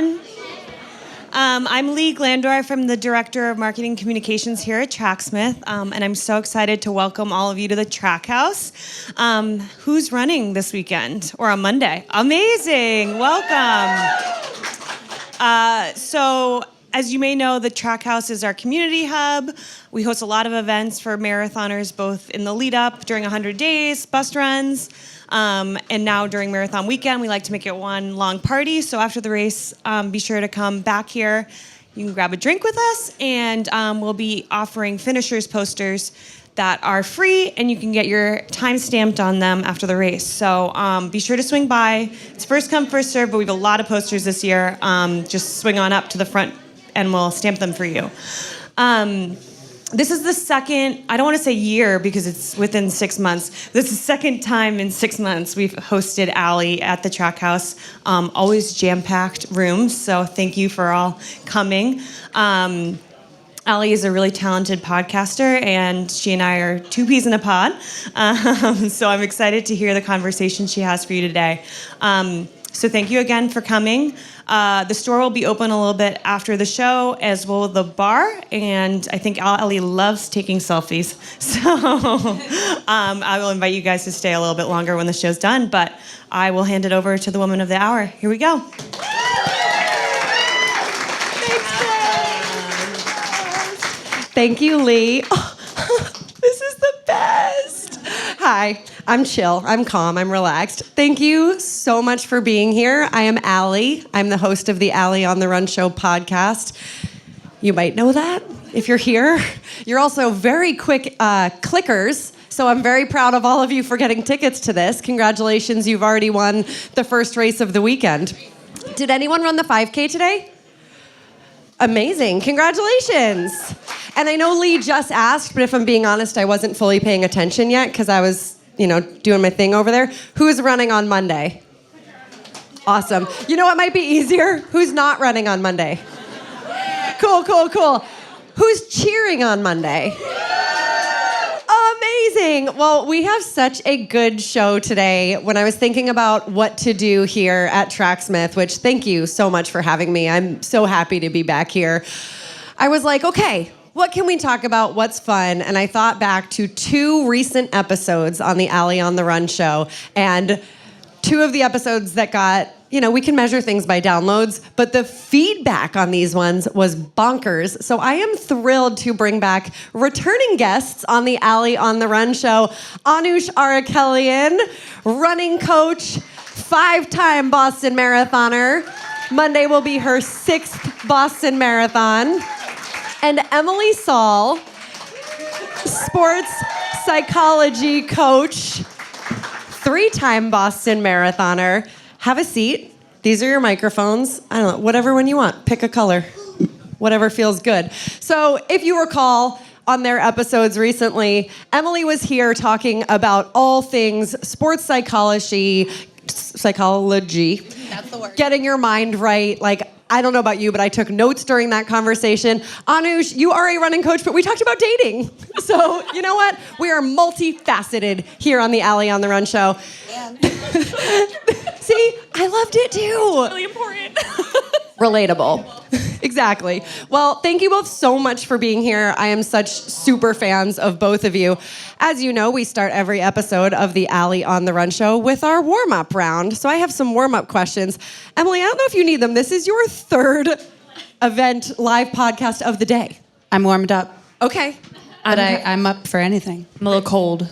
everyone. I'm Lee Glandorf. I'm the Director of Marketing Communications here at Tracksmth, and I'm so excited to welcome all of you to the Trackhouse. Who's running this weekend or on Monday? Amazing! Welcome. So, as you may know, the Trackhouse is our community hub. We host a lot of events for marathoners, both in the lead up during 100 days, bus runs, and now during marathon weekend. We like to make it one long party. So after the race, be sure to come back here. You can grab a drink with us, and we'll be offering finishers posters that are free, and you can get your time stamped on them after the race. So be sure to swing by. It's first come, first serve, but we have a lot of posters this year. Just swing on up to the front, and we'll stamp them for you. This is the second, I don't want to say year because it's within 6 months. This is the second time in 6 months we've hosted Allie at the Trackhouse. Always jam-packed rooms, so thank you for all coming. Allie is a really talented podcaster, and she and I are two peas in a pod. So I'm excited to hear the conversation she has for you today. So thank you again for coming. The store will be open a little bit after the show, as will the bar, and I think Allie loves taking selfies. So I will invite you guys to stay a little bit longer when the show's done, but I will hand it over to the woman of the hour. Here we go. Thank you, Lee. Oh, this is the best. Hi, I'm chill, I'm calm, I'm relaxed. Thank you so much for being here. I am Allie. I'm the host of the Allie on the Run Show podcast. You might know that if you're here. You're also very quick clickers, so I'm very proud of all of you for getting tickets to this. Congratulations, you've already won the first race of the weekend. Did anyone run the 5K today? Amazing, congratulations. And I know Lee just asked, but if I'm being honest, I wasn't fully paying attention yet because I was, doing my thing over there. Who's running on Monday? Awesome. You know what might be easier? Who's not running on Monday? Cool. Who's cheering on Monday? Amazing. Well, we have such a good show today. When I was thinking about what to do here at Tracksmth, which thank you so much for having me. I'm so happy to be back here. I was like, okay, what can we talk about? What's fun? And I thought back to 2 recent episodes on the Allie on the Run show. And 2 of the episodes that got, we can measure things by downloads, but the feedback on these ones was bonkers. So I am thrilled to bring back returning guests on the Allie on the Run show. Anoush Arakelian, running coach, 5-time Boston marathoner. Monday will be her 6th Boston Marathon. And Emily Saul, sports psychology coach, 3-time Boston marathoner. Have a seat. These are your microphones. I don't know, whatever one you want. Pick a color. Whatever feels good. So if you recall, on their episodes recently, Emily was here talking about all things sports psychology. That's the word. Getting your mind right. I don't know about you, but I took notes during that conversation. Anoush, you are a running coach, but we talked about dating. So, you know what? We are multifaceted here on the Allie on the Run show. Yeah. See, I loved it too. It's really important. Relatable. Exactly. Well, thank you both so much for being here. I am such super fans of both of you. As you know, we start every episode of the Allie on the Run show with our warm-up round. So I have some warm-up questions. Emily, I don't know if you need them. This is your 3rd event live podcast of the day. I'm warmed up. Okay. But I'm up for anything. I'm a little cold.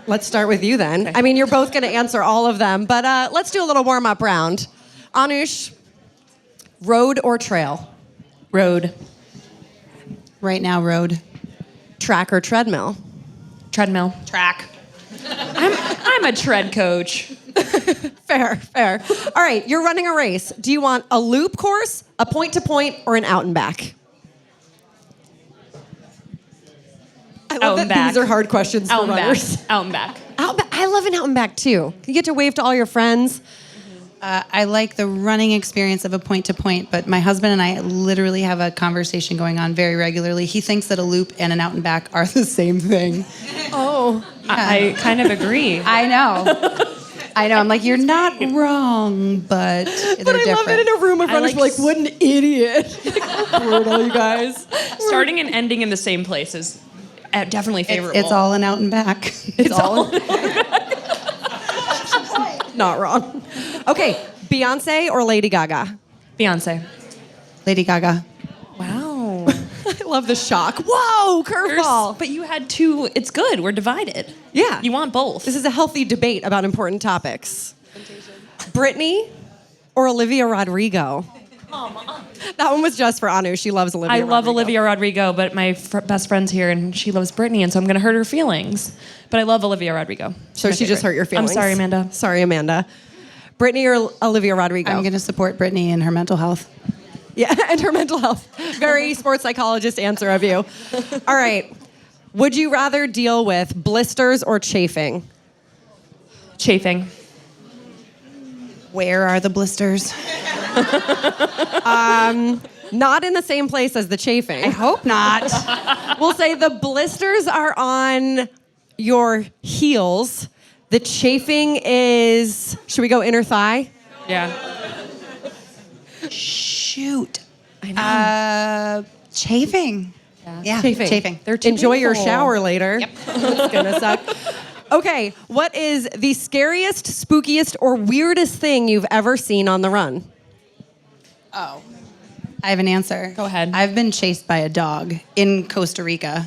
Let's start with you then. Okay. I mean, you're both going to answer all of them, but let's do a little warm-up round. Anoush, road or trail? Road. Right now, road. Track or treadmill? Treadmill. Track. I'm a tread coach. Fair. All right, you're running a race. Do you want a loop course, a point-to-point, or an out and back? I love that these are hard questions for runners. Out and back. I love an out and back too. You get to wave to all your friends. I like the running experience of a point-to-point, but my husband and I literally have a conversation going on very regularly. He thinks that a loop and an out and back are the same thing. Oh. I kind of agree. I know. I know. I'm like, you're not wrong, but they're But I different. love it in a room of I runners. like Like, what an idiot! Brutal, you guys. Starting and ending in the same place is definitely favorable. It's all in out and back. It's all not wrong. Okay, Beyonce or Lady Gaga? Beyonce. Lady Gaga. Wow. I love the shock. Whoa, curveball. But you had two. It's good. We're divided. Yeah. You want both. This is a healthy debate about important topics. Britney or Olivia Rodrigo? That one was just for Anu. She loves Olivia I love Rodrigo. Olivia Rodrigo, but my best friend's here and she loves Britney, and so I'm going to hurt her feelings. But I love Olivia Rodrigo. So My she just favorite. hurt your feelings. I'm sorry, Amanda. Sorry, Amanda. Britney or Olivia Rodrigo? I'm going to support Brittany in her mental health. Yeah, and her mental health. Very sports psychologist answer of you. All right. Would you rather deal with blisters or chafing? Chafing. Where are the blisters? Not in the same place as the chafing. I hope not. We'll say the blisters are on your heels. The chafing is, should we go inner thigh? Yeah. Shoot. I know. Chafing. Yeah, Chafing. They're too Enjoy your painful. shower later. Yep. It's gonna suck. Okay, what is the scariest, spookiest, or weirdest thing you've ever seen on the run? Oh. I have an answer. Go ahead. I've been chased by a dog in Costa Rica,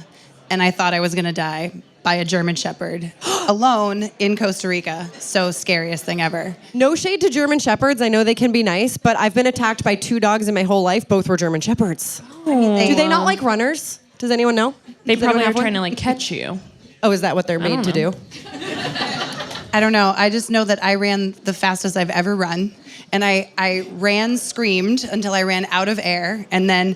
and I thought I was going to die by a German Shepherd alone in Costa Rica. So scariest thing ever. No shade to German Shepherds. I know they can be nice, but I've been attacked by 2 dogs in my whole life. Both were German Shepherds. Do they not like runners? Does anyone know? They Does probably anyone are have one? trying to like catch you. Oh, is that what they're made to do? I don't know. I just know that I ran the fastest I've ever run. And I ran, screamed until I ran out of air, and then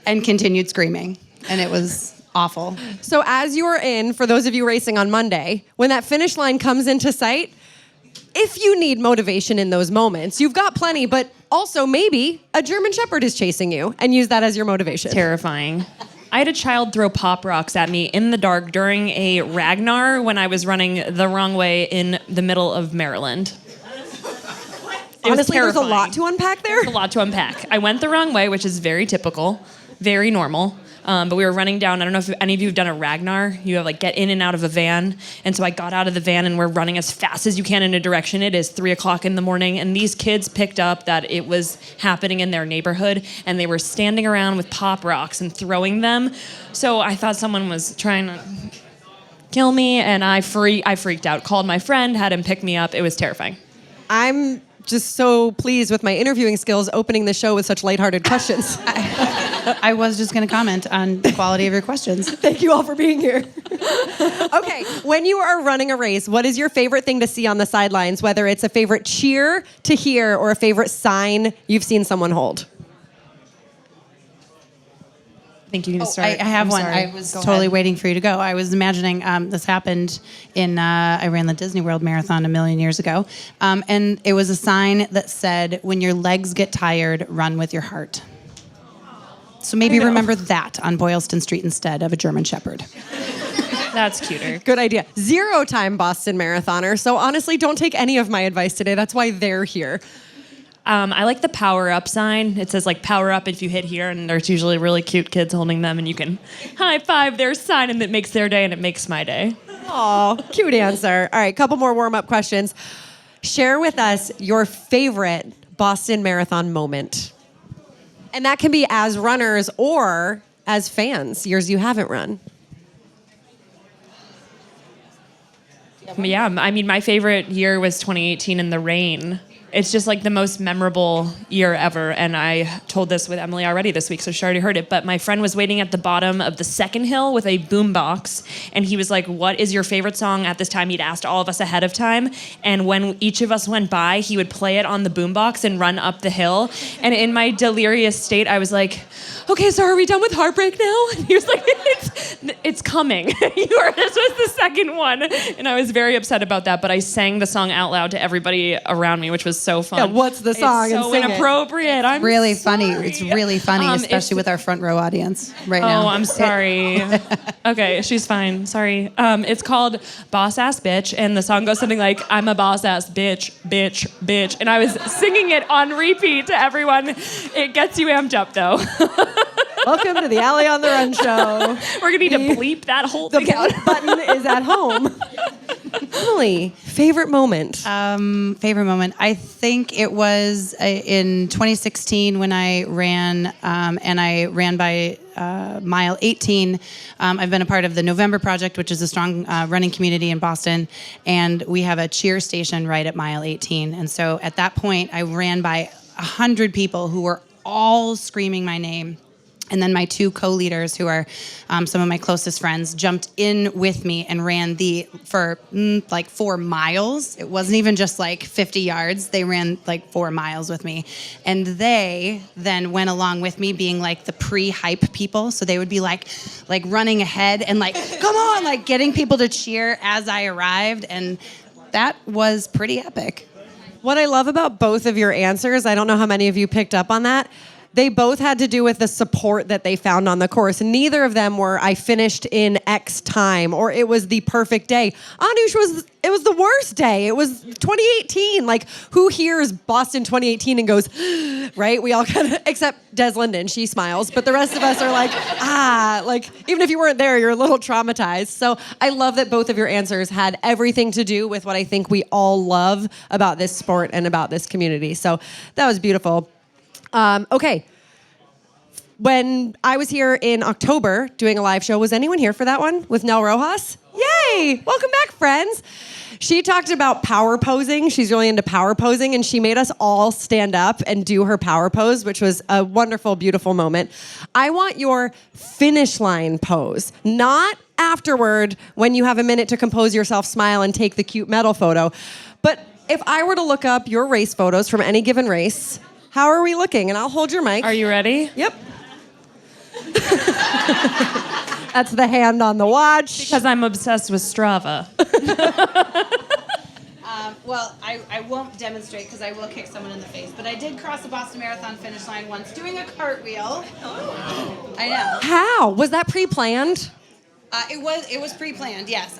and continued screaming. And it was awful. So as you are in, for those of you racing on Monday, when that finish line comes into sight, if you need motivation in those moments, you've got plenty, but also maybe a German Shepherd is chasing you, and use that as your motivation. Terrifying. I had a child throw pop rocks at me in the dark during a Ragnar when I was running the wrong way in the middle of Maryland. It was Honestly, there's a terrifying. lot to unpack there. A lot to unpack. I went the wrong way, which is very typical, very normal. But we were running down. I don't know if any of you have done a Ragnar. You have like get in and out of a van. And so I got out of the van and we're running as fast as you can in a direction. It is 3:00 in the morning. And these kids picked up that it was happening in their neighborhood. And they were standing around with pop rocks and throwing them. So I thought someone was trying to kill me. And I freaked out. Called my friend, had him pick me up. It was terrifying. I'm just so pleased with my interviewing skills opening the show with such lighthearted questions. I was just going to comment on the quality of your questions. Thank you all for being here. Okay, when you are running a race, what is your favorite thing to see on the sidelines, whether it's a favorite cheer to hear or a favorite sign you've seen someone hold? I think you need to start. I have I'm one. sorry. I was Go totally ahead. waiting for you to go. I was imagining this happened in, I ran the Disney World Marathon a million years ago. And it was a sign that said, when your legs get tired, run with your heart. So maybe remember that on Boylston Street instead of a German Shepherd. That's cuter. Good idea. 0-time Boston marathoner, so honestly, don't take any of my advice today. That's why they're here. I like the power up sign. It says like power up if you hit here, and there's usually really cute kids holding them, and you can high five their sign, and it makes their day, and it makes my day. Aw, cute answer. All right, couple more warm-up questions. Share with us your favorite Boston Marathon moment. And that can be as runners or as fans, years you haven't run. Yeah, I mean, my favorite year was 2018 in the rain. It's just like the most memorable year ever. And I told this with Emily already this week, so she already heard it. But my friend was waiting at the bottom of the second hill with a boombox. And he was like, what is your favorite song at this time? He'd asked all of us ahead of time. And when each of us went by, he would play it on the boombox and run up the hill. And in my delirious state, I was like, okay, so are we done with Heartbreak now? And he was like, it's coming. This was the second one. And I was very upset about that. But I sang the song out loud to everybody around me, which was so fun. Yeah, what's the song? It's And so sing it. inappropriate. I'm Really sorry. funny. It's really funny, especially it's- with our front row audience right now. Oh, I'm sorry. Okay, she's fine. Sorry. It's called Boss Ass Bitch, and the song goes something like, I'm a boss ass bitch, bitch, bitch. And I was singing it on repeat to everyone. It gets you amped up, though. Welcome to the Alley on the Run show. We're going to need to bleep that whole The thing out. mute button is at home. Emily, favorite moment? Favorite moment. I think it was in 2016 when I ran, and I ran by mile 18. I've been a part of the November Project, which is a strong running community in Boston, and we have a cheer station right at mile 18. And so at that point, I ran by 100 people who were all screaming my name. And then my two co-leaders, who are some of my closest friends, jumped in with me and ran for like 4 miles. It wasn't even just like 50 yards. They ran like 4 miles with me. And they then went along with me, being like the pre-hype people. So they would be like running ahead and like, come on, like getting people to cheer as I arrived. And that was pretty epic. What I love about both of your answers, I don't know how many of you picked up on that, they both had to do with the support that they found on the course. Neither of them were, I finished in X time, or it was the perfect day. Anoush it was the worst day. It was 2018. Like, who hears Boston 2018 and goes, right? We all kind of, except Des Linden, she smiles. But the rest of us are like, like, even if you weren't there, you're a little traumatized. So I love that both of your answers had everything to do with what I think we all love about this sport and about this community. So that was beautiful. Okay. When I was here in October doing a live show, was anyone here for that one with Nell Rojas? Yay! Welcome back, friends. She talked about power posing. She's really into power posing, and she made us all stand up and do her power pose, which was a wonderful, beautiful moment. I want your finish line pose, not afterward when you have a minute to compose yourself, smile, and take the cute medal photo. But if I were to look up your race photos from any given race, how are we looking? And I'll hold your mic. Are you ready? Yep. That's the hand on the watch. Because I'm obsessed with Strava. Well, I won't demonstrate because I will kick someone in the face. But I did cross the Boston Marathon finish line once doing a cartwheel. I know. How? Was that pre-planned? It was pre-planned. Yes,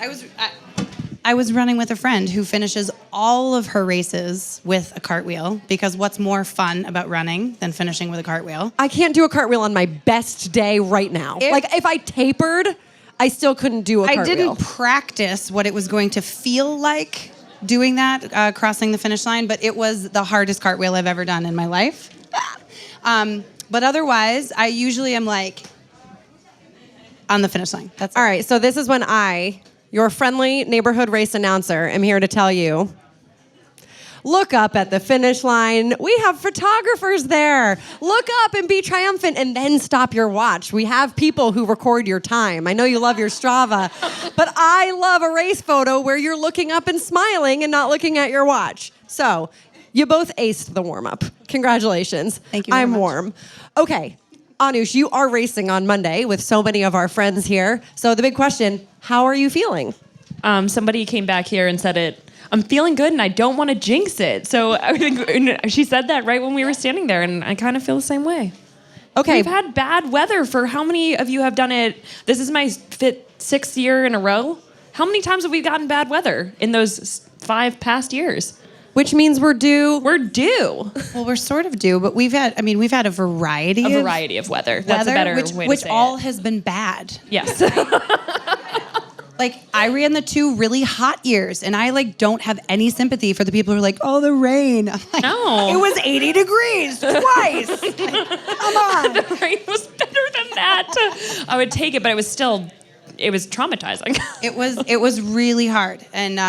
I was running with a friend who finishes all of her races with a cartwheel, because what's more fun about running than finishing with a cartwheel? I can't do a cartwheel on my best day right now. If I tapered, I still couldn't do a cartwheel. I didn't practice what it was going to feel like doing that, crossing the finish line, but it was the hardest cartwheel I've ever done in my life. But otherwise, I usually am like on the finish line. That's All right, so this is when I, your friendly neighborhood race announcer, am here to tell you, look up at the finish line. We have photographers there. Look up and be triumphant, and then stop your watch. We have people who record your time. I know you love your Strava, but I love a race photo where you're looking up and smiling and not looking at your watch. So you both aced the warm-up. Congratulations. Thank you very I'm much. warm. Okay, Anoush, you are racing on Monday with so many of our friends here. So the big question, how are you feeling? Somebody came back here and said it. I'm feeling good and I don't want to jinx it. So I think she said that right when we were standing there, and I kind of feel the same way. Okay. We've had bad weather for how many of you have done it? This is my 6th year in a row. How many times have we gotten bad weather in those 5 past years? Which means we're due. We're due. Well, we're sort of due, but we've had a variety of weather. That's a better way to which say all it. has been bad. Yes. Like, I ran the 2 really hot years, and I don't have any sympathy for the people who are like, oh, the rain. I'm like, No. It was 80 degrees twice. Come on. The rain was better than that. I would take it, but it was traumatizing. It was really hard, and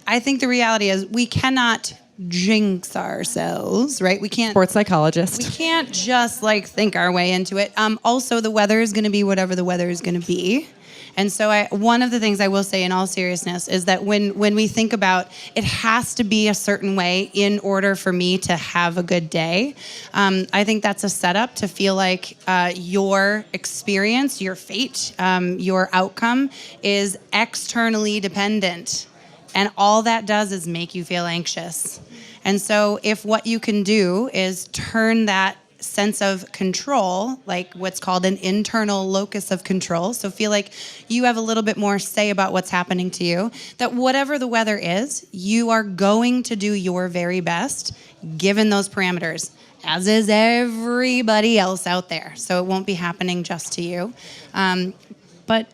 I think the reality is we cannot jinx ourselves, right? We can't. Sports psychologist. We can't just think our way into it. Also, the weather is going to be whatever the weather is going to be. And so one of the things I will say in all seriousness is that when we think about it has to be a certain way in order for me to have a good day, I think that's a setup to feel like your experience, your fate, your outcome is externally dependent. And all that does is make you feel anxious. And so if what you can do is turn that sense of control, like what's called an internal locus of control. So feel like you have a little bit more say about what's happening to you, that whatever the weather is, you are going to do your very best given those parameters, as is everybody else out there. So it won't be happening just to you. But,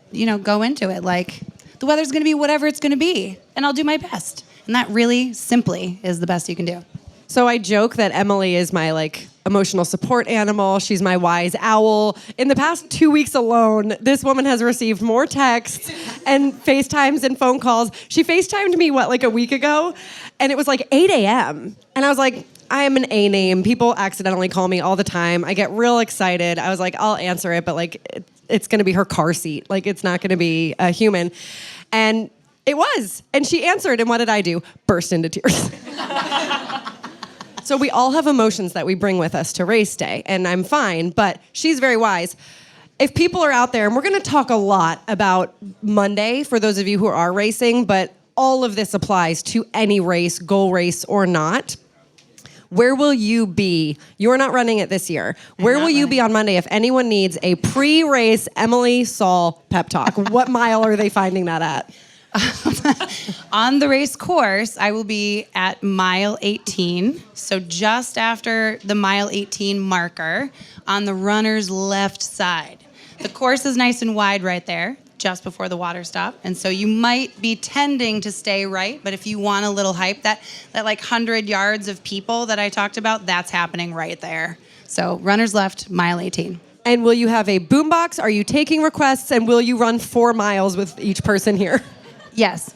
go into it like the weather's going to be whatever it's going to be, and I'll do my best. And that really simply is the best you can do. So I joke that Emily is my emotional support animal. She's my wise owl. In the past 2 weeks alone, this woman has received more texts and FaceTimes and phone calls. She FaceTimed me, a week ago? And it was 8 a.m. And I was like, I am an A name. People accidentally call me all the time. I get real excited. I was like, I'll answer it, but it's going to be her car seat. It's not going to be a human. And it was. And she answered. And what did I do? Burst into tears. So we all have emotions that we bring with us to race day, and I'm fine, but she's very wise. If people are out there, and we're going to talk a lot about Monday for those of you who are racing, but all of this applies to any race, goal race or not. Where will you be? You're not running it this year. Where will you be on Monday if anyone needs a pre-race Emily Saul pep talk? What mile are they finding that at? On the race course, I will be at mile 18, so just after the mile 18 marker on the runner's left side. The course is nice and wide right there, just before the water stop, and so you might be tending to stay right, but if you want a little hype, that 100 yards of people that I talked about, that's happening right there. So runner's left, mile 18. And will you have a boombox? Are you taking requests? And will you run 4 miles with each person here? Yes.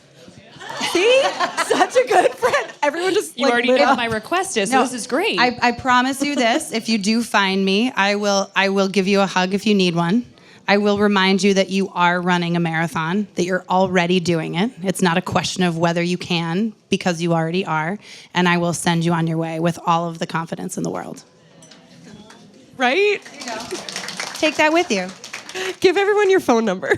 See? Such a good friend. Everyone just You already know lit what up. my request is, so this is great. I promise you this. If you do find me, I will give you a hug if you need one. I will remind you that you are running a marathon, that you're already doing it. It's not a question of whether you can, because you already are. And I will send you on your way with all of the confidence in the world. Right? Take that with you. Give everyone your phone number.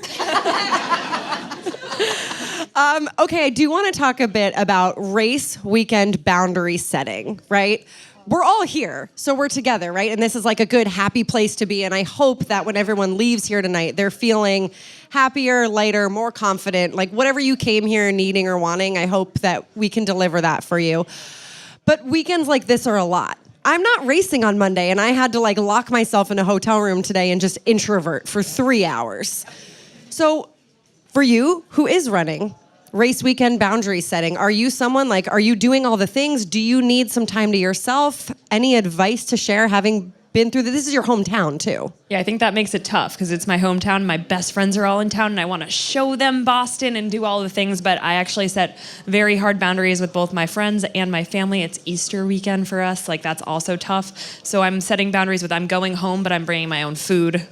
Okay, I do want to talk a bit about race weekend boundary setting, right? We're all here, so we're together, right? And this is a good, happy place to be. And I hope that when everyone leaves here tonight, they're feeling happier, lighter, more confident. Whatever you came here needing or wanting, I hope that we can deliver that for you. But weekends like this are a lot. I'm not racing on Monday, and I had to lock myself in a hotel room today and just introvert for 3 hours. So for you, who is running, race weekend boundary setting, are you someone are you doing all the things? Do you need some time to yourself? Any advice to share having been through this? This is your hometown too. Yeah, I think that makes it tough because it's my hometown. My best friends are all in town and I want to show them Boston and do all the things, but I actually set very hard boundaries with both my friends and my family. It's Easter weekend for us. That's also tough. So I'm setting boundaries with I'm going home, but I'm bringing my own food.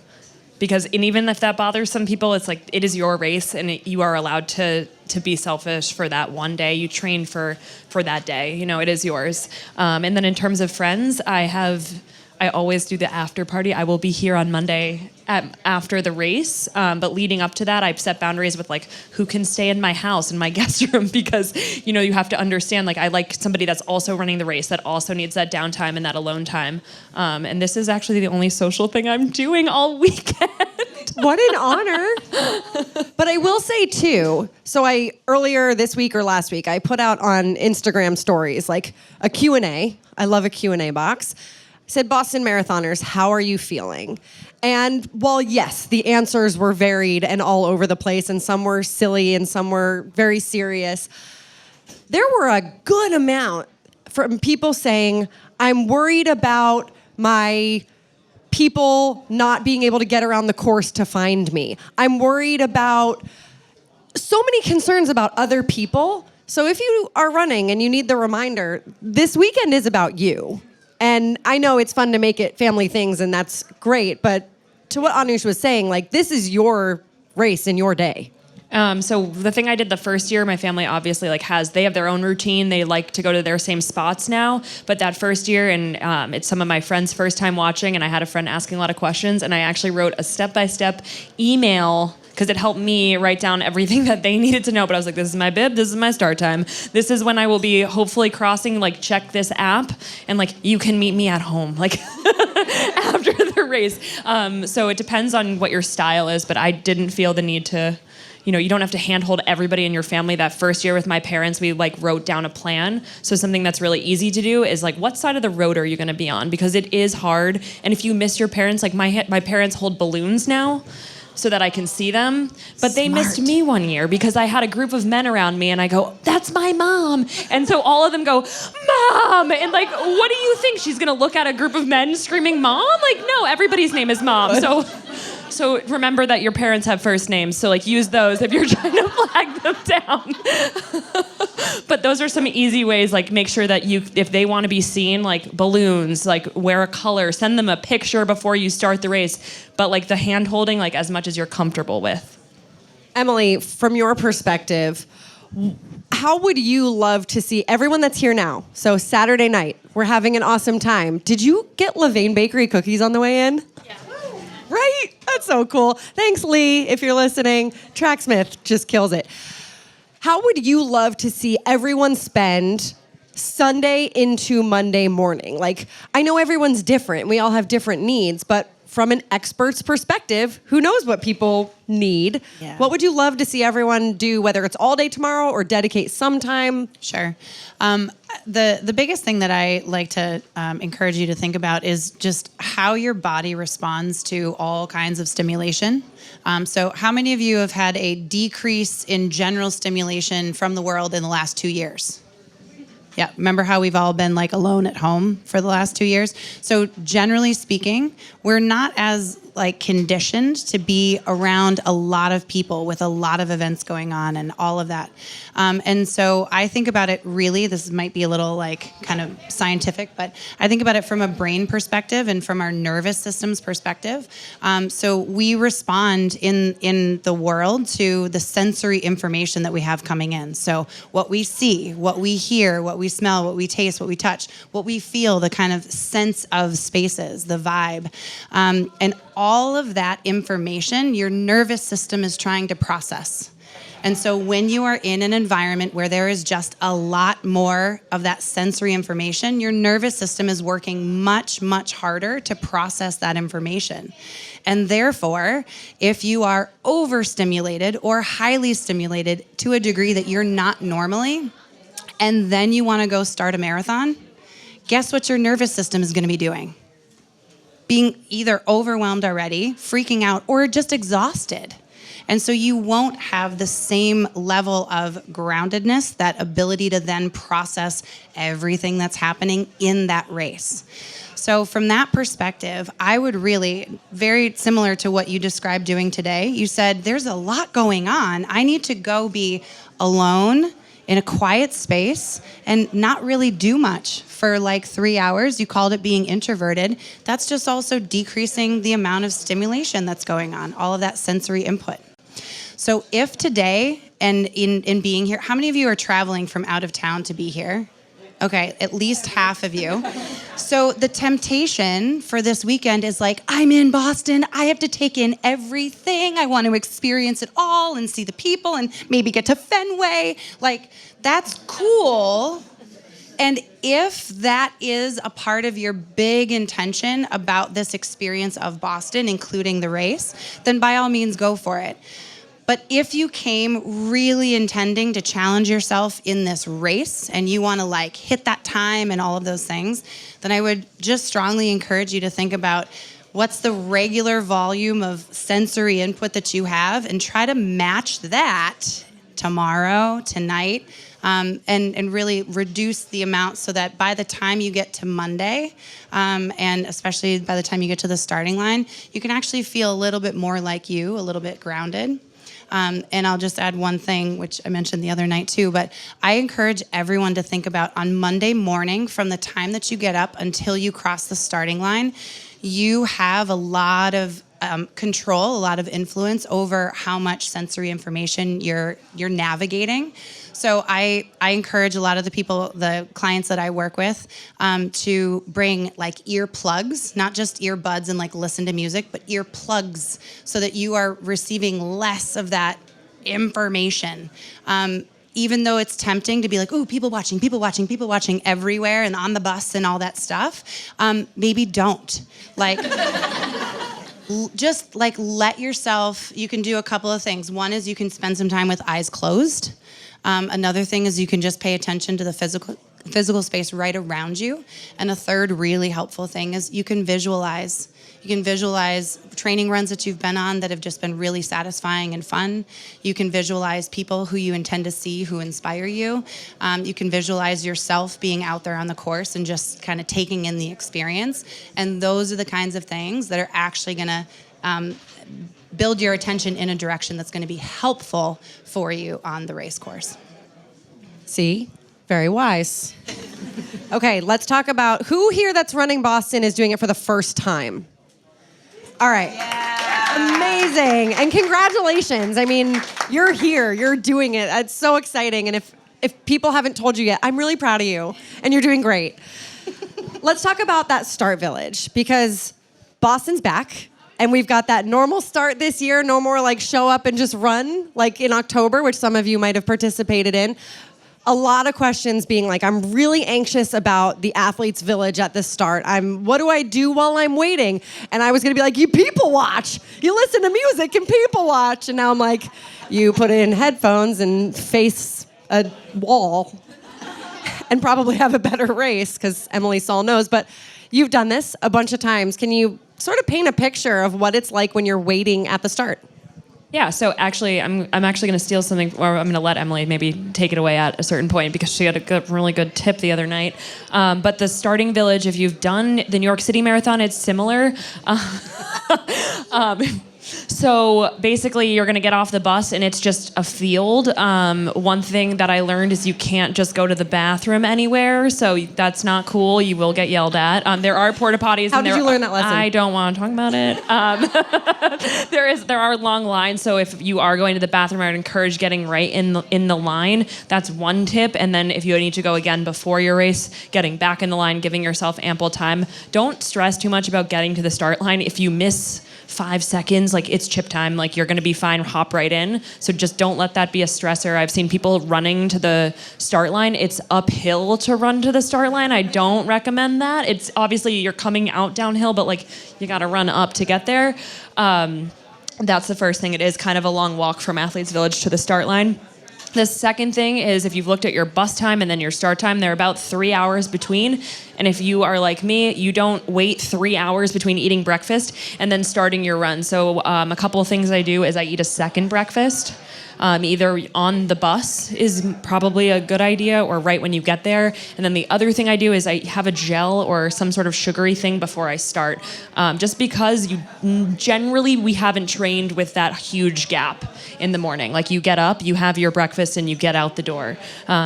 And even if that bothers some people, it's it is your race and you are allowed to be selfish for that one day. You train for that day. It is yours. And then in terms of friends, I always do the after party. I will be here on Monday after the race, but leading up to that, I've set boundaries with who can stay in my house, in my guest room, because you have to understand I like somebody that's also running the race that also needs that downtime and that alone time. And this is actually the only social thing I'm doing all weekend. What an honor. But I will say too, so earlier this week or last week, I put out on Instagram stories a Q&A. I love a Q&A box. I said, Boston Marathoners, how are you feeling? And while, yes, the answers were varied and all over the place, and some were silly and some were very serious, there were a good amount from people saying, I'm worried about my people not being able to get around the course to find me. I'm worried about so many concerns about other people. So if you are running and you need the reminder, this weekend is about you. And I know it's fun to make it family things, and that's great. But to what Anoush was saying, this is your race in your day. So the thing I did the first year, my family obviously they have their own routine. They like to go to their same spots now. But that first year, and it's some of my friends' first time watching, and I had a friend asking a lot of questions, and I actually wrote a step-by-step email because it helped me write down everything that they needed to know. But I was like, this is my bib, this is my start time. This is when I will be hopefully crossing, like, check this app, and, like, you can meet me at home, like, after the race. So it depends on what your style is, but I didn't feel the need to, you don't have to handhold everybody in your family. That first year with my parents, we, like, wrote down a plan. So something that's really easy to do is, like, what side of the road are you going to be on? Because it is hard. And if you miss your parents, like, my parents hold balloons now so that I can see them. But they missed me one year because I had a group of men around me, and I go, that's my mom. And so all of them go, Mom! And, like, what do you think? She's going to look at a group of men screaming, Mom? Like, no, everybody's name is Mom. So remember that your parents have first names. So, like, use those if you're trying to flag them down. But those are some easy ways. Like, make sure that if they want to be seen, like, balloons, like, wear a color, send them a picture before you start the race. But, like, the hand holding, like, as much as you're comfortable with. Emily, from your perspective, how would you love to see everyone that's here now? So Saturday night, we're having an awesome time. Did you get Levain Bakery cookies on the way in? Yeah. Right? That's so cool. Thanks, Lee, if you're listening. Tracksmth just kills it. How would you love to see everyone spend Sunday into Monday morning? Like, I know everyone's different. We all have different needs, but from an expert's perspective, who knows what people need? Yeah. What would you love to see everyone do, whether it's all day tomorrow or dedicate some time? Sure. The biggest thing that I like to encourage you to think about is just how your body responds to all kinds of stimulation. So how many of you have had a decrease in general stimulation from the world in the last 2 years? Yeah, remember how we've all been, like, alone at home for the last 2 years? So generally speaking, we're not as, like, conditioned to be around a lot of people with a lot of events going on and all of that. And so I think about it really, this might be a little, like, kind of scientific, but I think about it from a brain perspective and from our nervous system's perspective. So we respond in the world to the sensory information that we have coming in. So what we see, what we hear, what we smell, what we taste, what we touch, what we feel, the kind of sense of spaces, the vibe. And all of that information, your nervous system is trying to process. And so when you are in an environment where there is just a lot more of that sensory information, your nervous system is working much, much harder to process that information. And therefore, if you are overstimulated or highly stimulated to a degree that you're not normally, and then you want to go start a marathon, guess what your nervous system is going to be doing? Being either overwhelmed already, freaking out, or just exhausted. And so you won't have the same level of groundedness, that ability to then process everything that's happening in that race. So from that perspective, I would really, very similar to what you described doing today, you said, there's a lot going on. I need to go be alone in a quiet space and not really do much for like 3 hours. You called it being introverted. That's just also decreasing the amount of stimulation that's going on, all of that sensory input. So if today, and in being here, how many of you are traveling from out of town to be here? Okay, at least half of you. So the temptation for this weekend is like, I'm in Boston, I have to take in everything, I want to experience it all and see the people and maybe get to Fenway. Like, that's cool. And if that is a part of your big intention about this experience of Boston, including the race, then by all means go for it. But if you came really intending to challenge yourself in this race and you want to like hit that time and all of those things, then I would just strongly encourage you to think about what's the regular volume of sensory input that you have and try to match that tomorrow, tonight, and really reduce the amount so that by the time you get to Monday, and especially by the time you get to the starting line, you can actually feel a little bit more like you, a little bit grounded. And I'll just add one thing, which I mentioned the other night too, but I encourage everyone to think about on Monday morning, from the time that you get up until you cross the starting line, you have a lot of control, a lot of influence over how much sensory information you're navigating. So I encourage a lot of the clients that I work with, to bring like earplugs, not just earbuds and like listen to music, but earplugs, so that you are receiving less of that information. Even though it's tempting to be like, ooh, people watching everywhere and on the bus and all that stuff, maybe don't. Like, just like let yourself, you can do a couple of things. One is you can spend some time with eyes closed. Another thing is you can just pay attention to the physical space right around you. And a third really helpful thing is you can visualize. You can visualize training runs that you've been on that have just been really satisfying and fun. You can visualize people who you intend to see who inspire you. You can visualize yourself being out there on the course and just kind of taking in the experience. And those are the kinds of things that are actually going to build your attention in a direction that's going to be helpful for you on the race course. See? Very wise. Okay, let's talk about who here that's running Boston is doing it for the first time. All right. Yeah. Amazing. And congratulations. I mean, you're here. You're doing it. It's so exciting. And if people haven't told you yet, I'm really proud of you. And you're doing great. Let's talk about that start village, because Boston's back. And we've got that normal start this year. No more like show up and just run like in October, which some of you might have participated in. A lot of questions being like, I'm really anxious about the athletes' village at the start. What do I do while I'm waiting? And I was gonna be like, you people watch. You listen to music and people watch. And now I'm like, you put in headphones and face a wall and probably have a better race, because Emily Saul knows. But you've done this a bunch of times. Can you sort of paint a picture of what it's like when you're waiting at the start? Yeah, so actually, I'm actually going to steal something, or I'm going to let Emily maybe take it away at a certain point, because she had a really good tip the other night. But the starting village, if you've done the New York City Marathon, it's similar. So basically, you're going to get off the bus, and it's just a field. One thing that I learned is you can't just go to the bathroom anywhere, so that's not cool. You will get yelled at. There are porta potties. How did you learn that lesson? I don't want to talk about it. There are long lines, so if you are going to the bathroom, I would encourage getting right in the line. That's one tip. And then if you need to go again before your race, getting back in the line, giving yourself ample time. Don't stress too much about getting to the start line. If you miss 5 seconds, like it's chip time, like you're gonna be fine, hop right in. So just don't let that be a stressor. I've seen people running to the start line. It's uphill to run to the start line. I don't recommend that. It's obviously you're coming out downhill, but like you gotta run up to get there. That's the first thing. It is kind of a long walk from Athletes Village to the start line. The second thing is, if you've looked at your bus time and then your start time, they're about 3 hours between. And if you are like me, you don't wait 3 hours between eating breakfast and then starting your run. So a couple of things I do is I eat a second breakfast. Either on the bus is probably a good idea, or right when you get there. And then the other thing I do is I have a gel or some sort of sugary thing before I start. Just because we haven't trained with that huge gap in the morning. Like you get up, you have your breakfast, and you get out the door.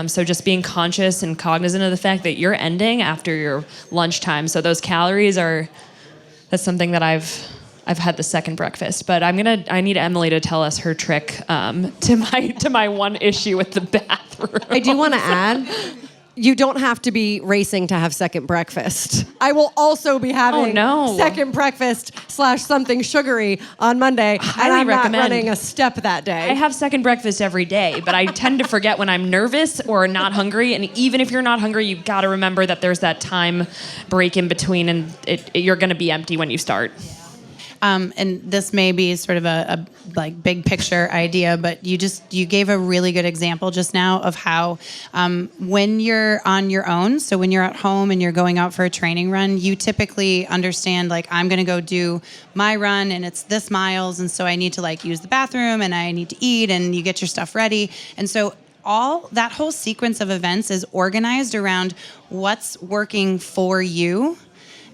So just being conscious and cognizant of the fact that you're ending after your lunchtime. So those calories that's something that I've had the second breakfast, but I need Emily to tell us her trick to my one issue with the bathroom. I do want to add, you don't have to be racing to have second breakfast. I will also be having second breakfast / something sugary on Monday, and I'm not running a step that day. I have second breakfast every day, but I tend to forget when I'm nervous or not hungry. And even if you're not hungry, you've got to remember that there's that time break in between, and you're going to be empty when you start. And this may be sort of a like big picture idea, but you gave a really good example just now of how when you're on your own, so when you're at home and you're going out for a training run, you typically understand like, I'm going to go do my run and it's this miles, and so I need to like use the bathroom and I need to eat, and you get your stuff ready. And so all that whole sequence of events is organized around what's working for you.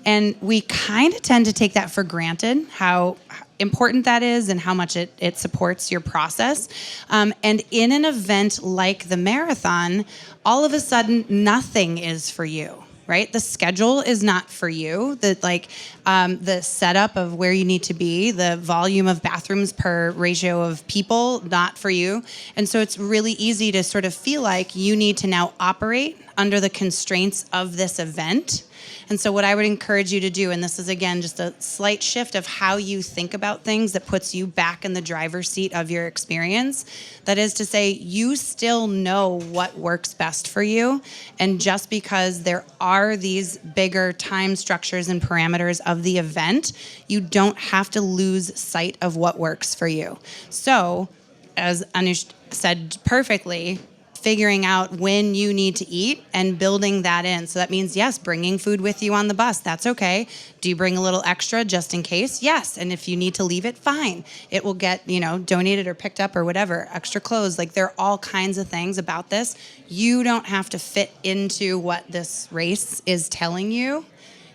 And we kind of tend to take that for granted, how important that is and how much it supports your process. And in an event like the marathon, all of a sudden, nothing is for you. right? The schedule is not for you. The setup of where you need to be, the volume of bathrooms per ratio of people, not for you. And so it's really easy to sort of feel like you need to now operate under the constraints of this event. And so what I would encourage you to do, and this is again just a slight shift of how you think about things that puts you back in the driver's seat of your experience, that is to say you still know what works best for you. And just because there are these bigger time structures and parameters of the event, you don't have to lose sight of what works for you. So, as Anoush said perfectly, figuring out when you need to eat and building that in. So that means, yes, bringing food with you on the bus. That's okay. Do you bring a little extra just in case? Yes. And if you need to leave it, fine. It will get, donated or picked up or whatever. Extra clothes. Like, there are all kinds of things about this. You don't have to fit into what this race is telling you.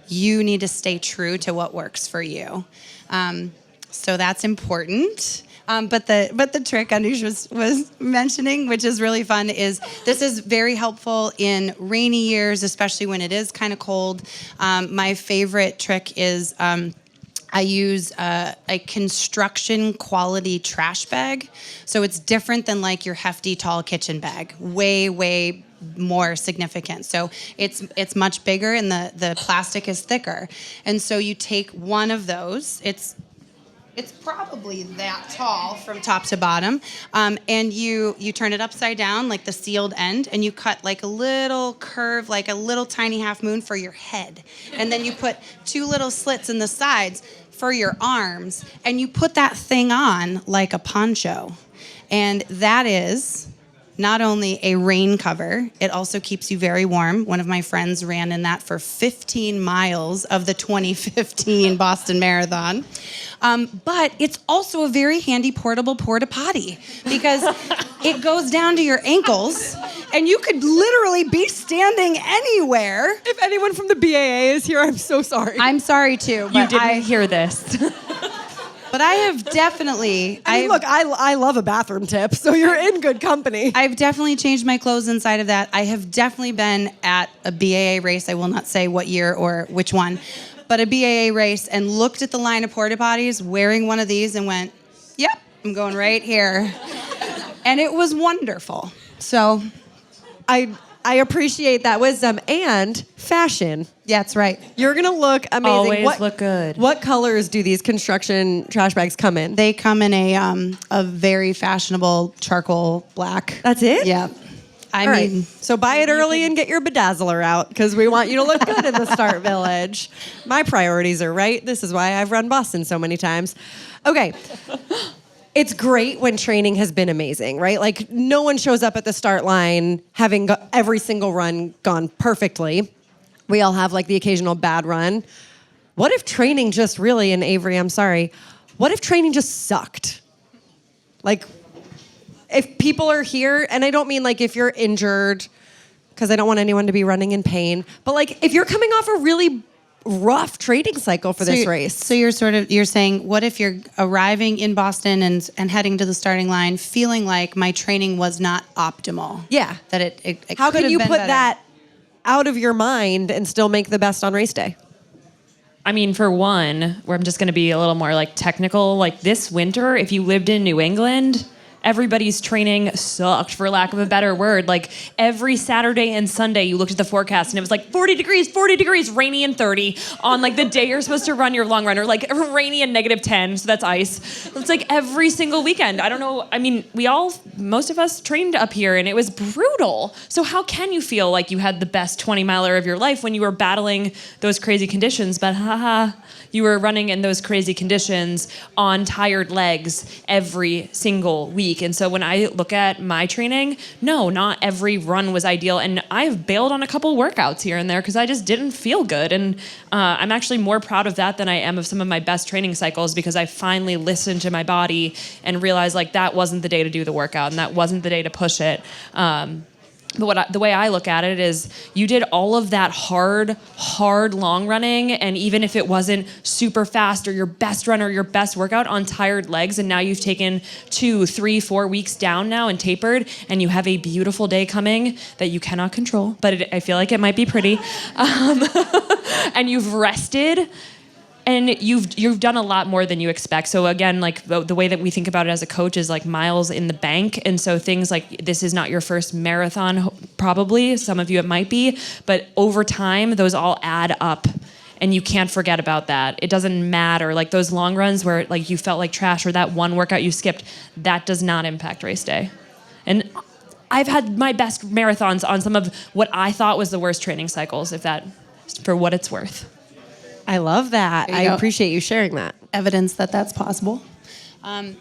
You need to stay true to what works for you. So that's important. But the trick Anoush was mentioning, which is really fun, is this is very helpful in rainy years, especially when it is kind of cold. My favorite trick is I use a construction quality trash bag. So it's different than like your hefty, tall kitchen bag. Way more significant. So it's much bigger and the plastic is thicker. And so you take one of those. It's probably that tall from top to bottom, and you turn it upside down, like the sealed end, and you cut like a little curve, like a little tiny half moon for your head. And then you put two little slits in the sides for your arms, and you put that thing on like a poncho. And that is not only a rain cover, it also keeps you very warm. One of my friends ran in that for 15 miles of the 2015 Boston Marathon. But it's also a very handy portable porta potty because it goes down to your ankles and you could literally be standing anywhere. If anyone from the BAA is here, I'm so sorry. I'm sorry too. You didn't hear this. But I have definitely... Look, I love a bathroom tip, so you're in good company. I've definitely changed my clothes inside of that. I have definitely been at a BAA race. I will not say what year or which one, but a BAA race, and looked at the line of porta potties wearing one of these and went, yep, I'm going right here. And it was wonderful. So I appreciate that wisdom and fashion. yeah, that's right. You're gonna look amazing. Always look good. What colors do these construction trash bags come in? They come in a very fashionable charcoal black. That's it? Yeah. All right. So buy it early and get your bedazzler out because we want you to look good in the Start Village. My priorities are right. This is why I've run Boston so many times. Okay. It's great when training has been amazing, right? Like, no one shows up at the start line having every single run gone perfectly. We all have like the occasional bad run. What if training just really, and Avery, I'm sorry, what if training just sucked? Like, if people are here, and I don't mean like if you're injured, because I don't want anyone to be running in pain, but like if you're coming off a really rough training cycle for this race. So you're saying, what if you're arriving in Boston and heading to the starting line feeling like my training was not optimal? Yeah. That it How could can you have put been better. that out of your mind and still make the best on race day? I mean, for one, where I'm just going to be a little more like technical, like this winter, if you lived in New England, everybody's training sucked, for lack of a better word. Like every Saturday and Sunday, you looked at the forecast and it was like 40 degrees, rainy and 30 on like the day you're supposed to run your long run, or like rainy and -10, so that's ice. It's like every single weekend. I don't know. I mean, most of us trained up here and it was brutal. So how can you feel like you had the best 20 miler of your life when you were battling those crazy conditions? But you were running in those crazy conditions on tired legs every single week. And so when I look at my training, no, not every run was ideal. And I've bailed on a couple workouts here and there because I just didn't feel good. And I'm actually more proud of that than I am of some of my best training cycles, because I finally listened to my body and realized like that wasn't the day to do the workout and that wasn't the day to push it. But the way I look at it is you did all of that hard long running, and even if it wasn't super fast or your best run or your best workout, on tired legs, and now you've taken 2, 3, 4 weeks down now and tapered, and you have a beautiful day coming that you cannot control, but I feel like it might be pretty, and you've rested, and you've done a lot more than you expect. So again, like the way that we think about it as a coach is like miles in the bank. And so things like, this is not your first marathon, probably. Some of you it might be, but over time, those all add up. And you can't forget about that. It doesn't matter. Like those long runs where like you felt like trash, or that one workout you skipped, that does not impact race day. And I've had my best marathons on some of what I thought was the worst training cycles, if that, for what it's worth. I love that. I appreciate you sharing that. Evidence that that's possible. And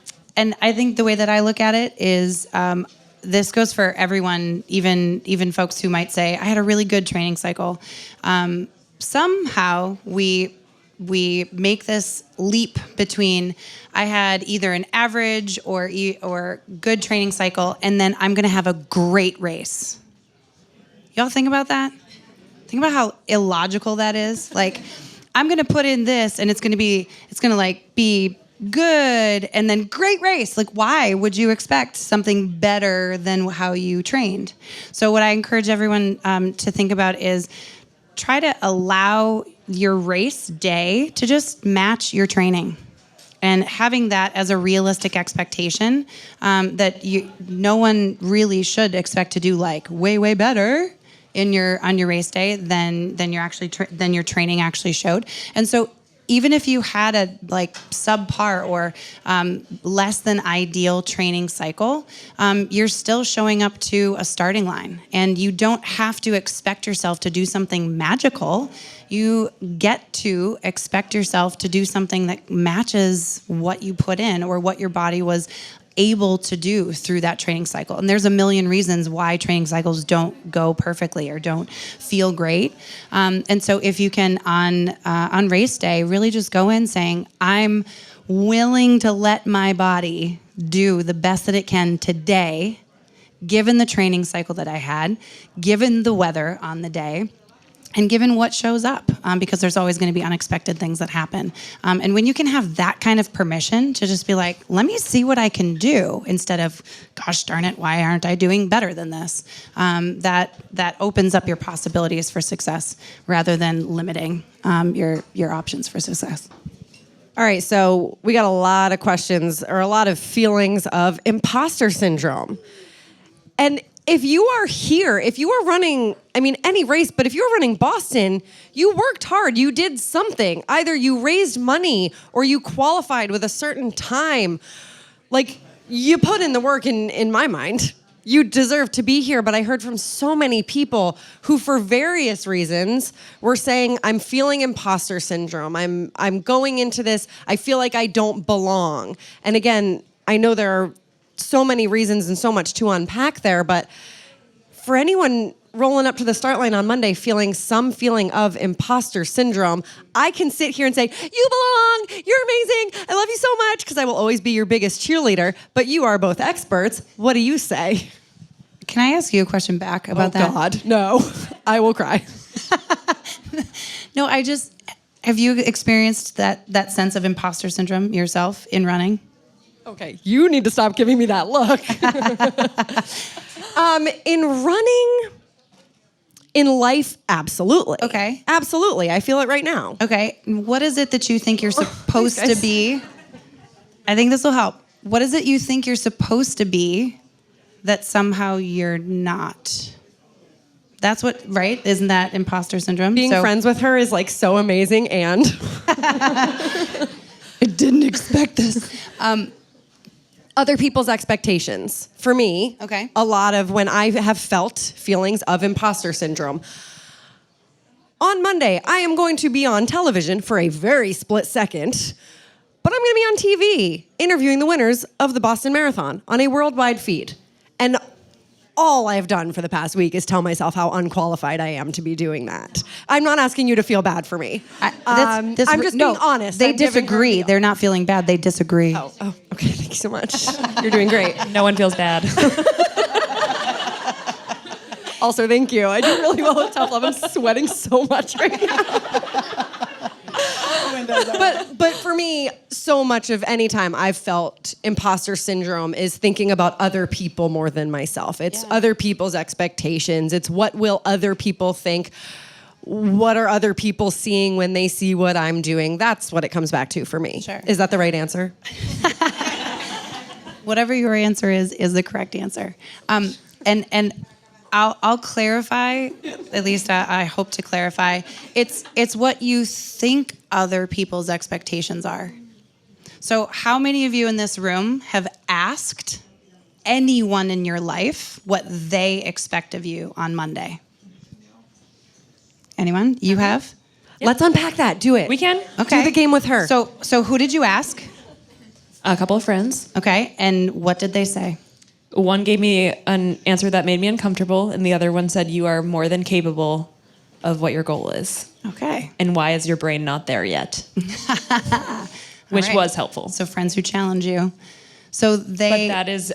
I think the way that I look at it is this goes for everyone, even folks who might say, I had a really good training cycle. Somehow we make this leap between I had either an average or good training cycle, and then I'm going to have a great race. Y'all think about that? Think about how illogical that is. Like, I'm going to put in this, and it's going to be good, and then great race. Like, why would you expect something better than how you trained? So what I encourage everyone to think about is try to allow your race day to just match your training, and having that as a realistic expectation that no one really should expect to do like way better on your race day than your training actually showed. And so even if you had a like subpar or less than ideal training cycle, you're still showing up to a starting line, and you don't have to expect yourself to do something magical. You get to expect yourself to do something that matches what you put in or what your body was able to do through that training cycle. And there's a million reasons why training cycles don't go perfectly or don't feel great. And so if you can on race day really just go in saying, I'm willing to let my body do the best that it can today, given the training cycle that I had, given the weather on the day, and given what shows up, because there's always going to be unexpected things that happen. And when you can have that kind of permission to just be like, let me see what I can do, instead of, gosh darn it, why aren't I doing better than this? That opens up your possibilities for success rather than limiting your options for success. All right, so we got a lot of questions or a lot of feelings of imposter syndrome. And if you are here, if you are running, any race, but if you're running Boston, you worked hard, you did something. Either you raised money or you qualified with a certain time. Like, you put in the work in my mind. You deserve to be here, but I heard from so many people who, for various reasons, were saying, I'm feeling imposter syndrome. I'm going into this, I feel like I don't belong. And again, I know there are so many reasons and so much to unpack there, but for anyone rolling up to the start line on Monday feeling some feeling of imposter syndrome, I can sit here and say, you belong, you're amazing, I love you so much, because I will always be your biggest cheerleader, but you are both experts. What do you say? Can I ask you a question back about that? Oh God, no, I will cry. No, have you experienced that sense of imposter syndrome yourself in running? Okay, you need to stop giving me that look. In running, in life, absolutely. Okay. Absolutely, I feel it right now. Okay, what is it that you think you're supposed to be? I think this will help. What is it you think you're supposed to be that somehow you're not? That's what, right? Isn't that imposter syndrome? Being friends with her is like so amazing, and I didn't expect this. Other people's expectations. For me, okay, a lot of when I have felt feelings of imposter syndrome. On Monday, I am going to be on television for a very split second, but I'm going to be on TV interviewing the winners of the Boston Marathon on a worldwide feed. And all I've done for the past week is tell myself how unqualified I am to be doing that. I'm not asking you to feel bad for me. I'm just being honest. They disagree. They're not feeling bad. They disagree. Oh, okay. Thank you so much. You're doing great. No one feels bad. Also, thank you. I did really well with tough love. I'm sweating so much right now. But for me, so much of any time I've felt imposter syndrome is thinking about other people more than myself. It's other people's expectations. It's what will other people think. What are other people seeing when they see what I'm doing? That's what it comes back to for me. Sure. Is that the right answer? Whatever your answer is the correct answer. And I'll clarify, at least I hope to clarify, it's what you think other people's expectations are. So how many of you in this room have asked anyone in your life what they expect of you on Monday? Anyone? You have? Yep. Let's unpack that. Do it. We can. Okay. Do the game with her. So who did you ask? A couple of friends. Okay, and what did they say? One gave me an answer that made me uncomfortable, and the other one said, "You are more than capable of what your goal is." Okay. And why is your brain not there yet? Which right. was helpful. So friends who challenge you. So they... But that is,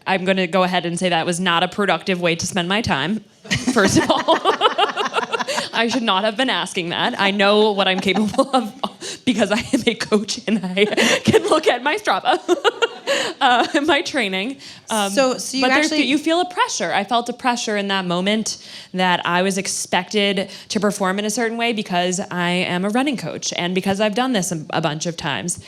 I'm going to go ahead and say that was not a productive way to spend my time, first of all. I should not have been asking that. I know what I'm capable of because I am a coach and I can look at my Strava, my training. So you but actually... you feel a pressure. I felt a pressure in that moment that I was expected to perform in a certain way because I am a running coach and because I've done this a bunch of times.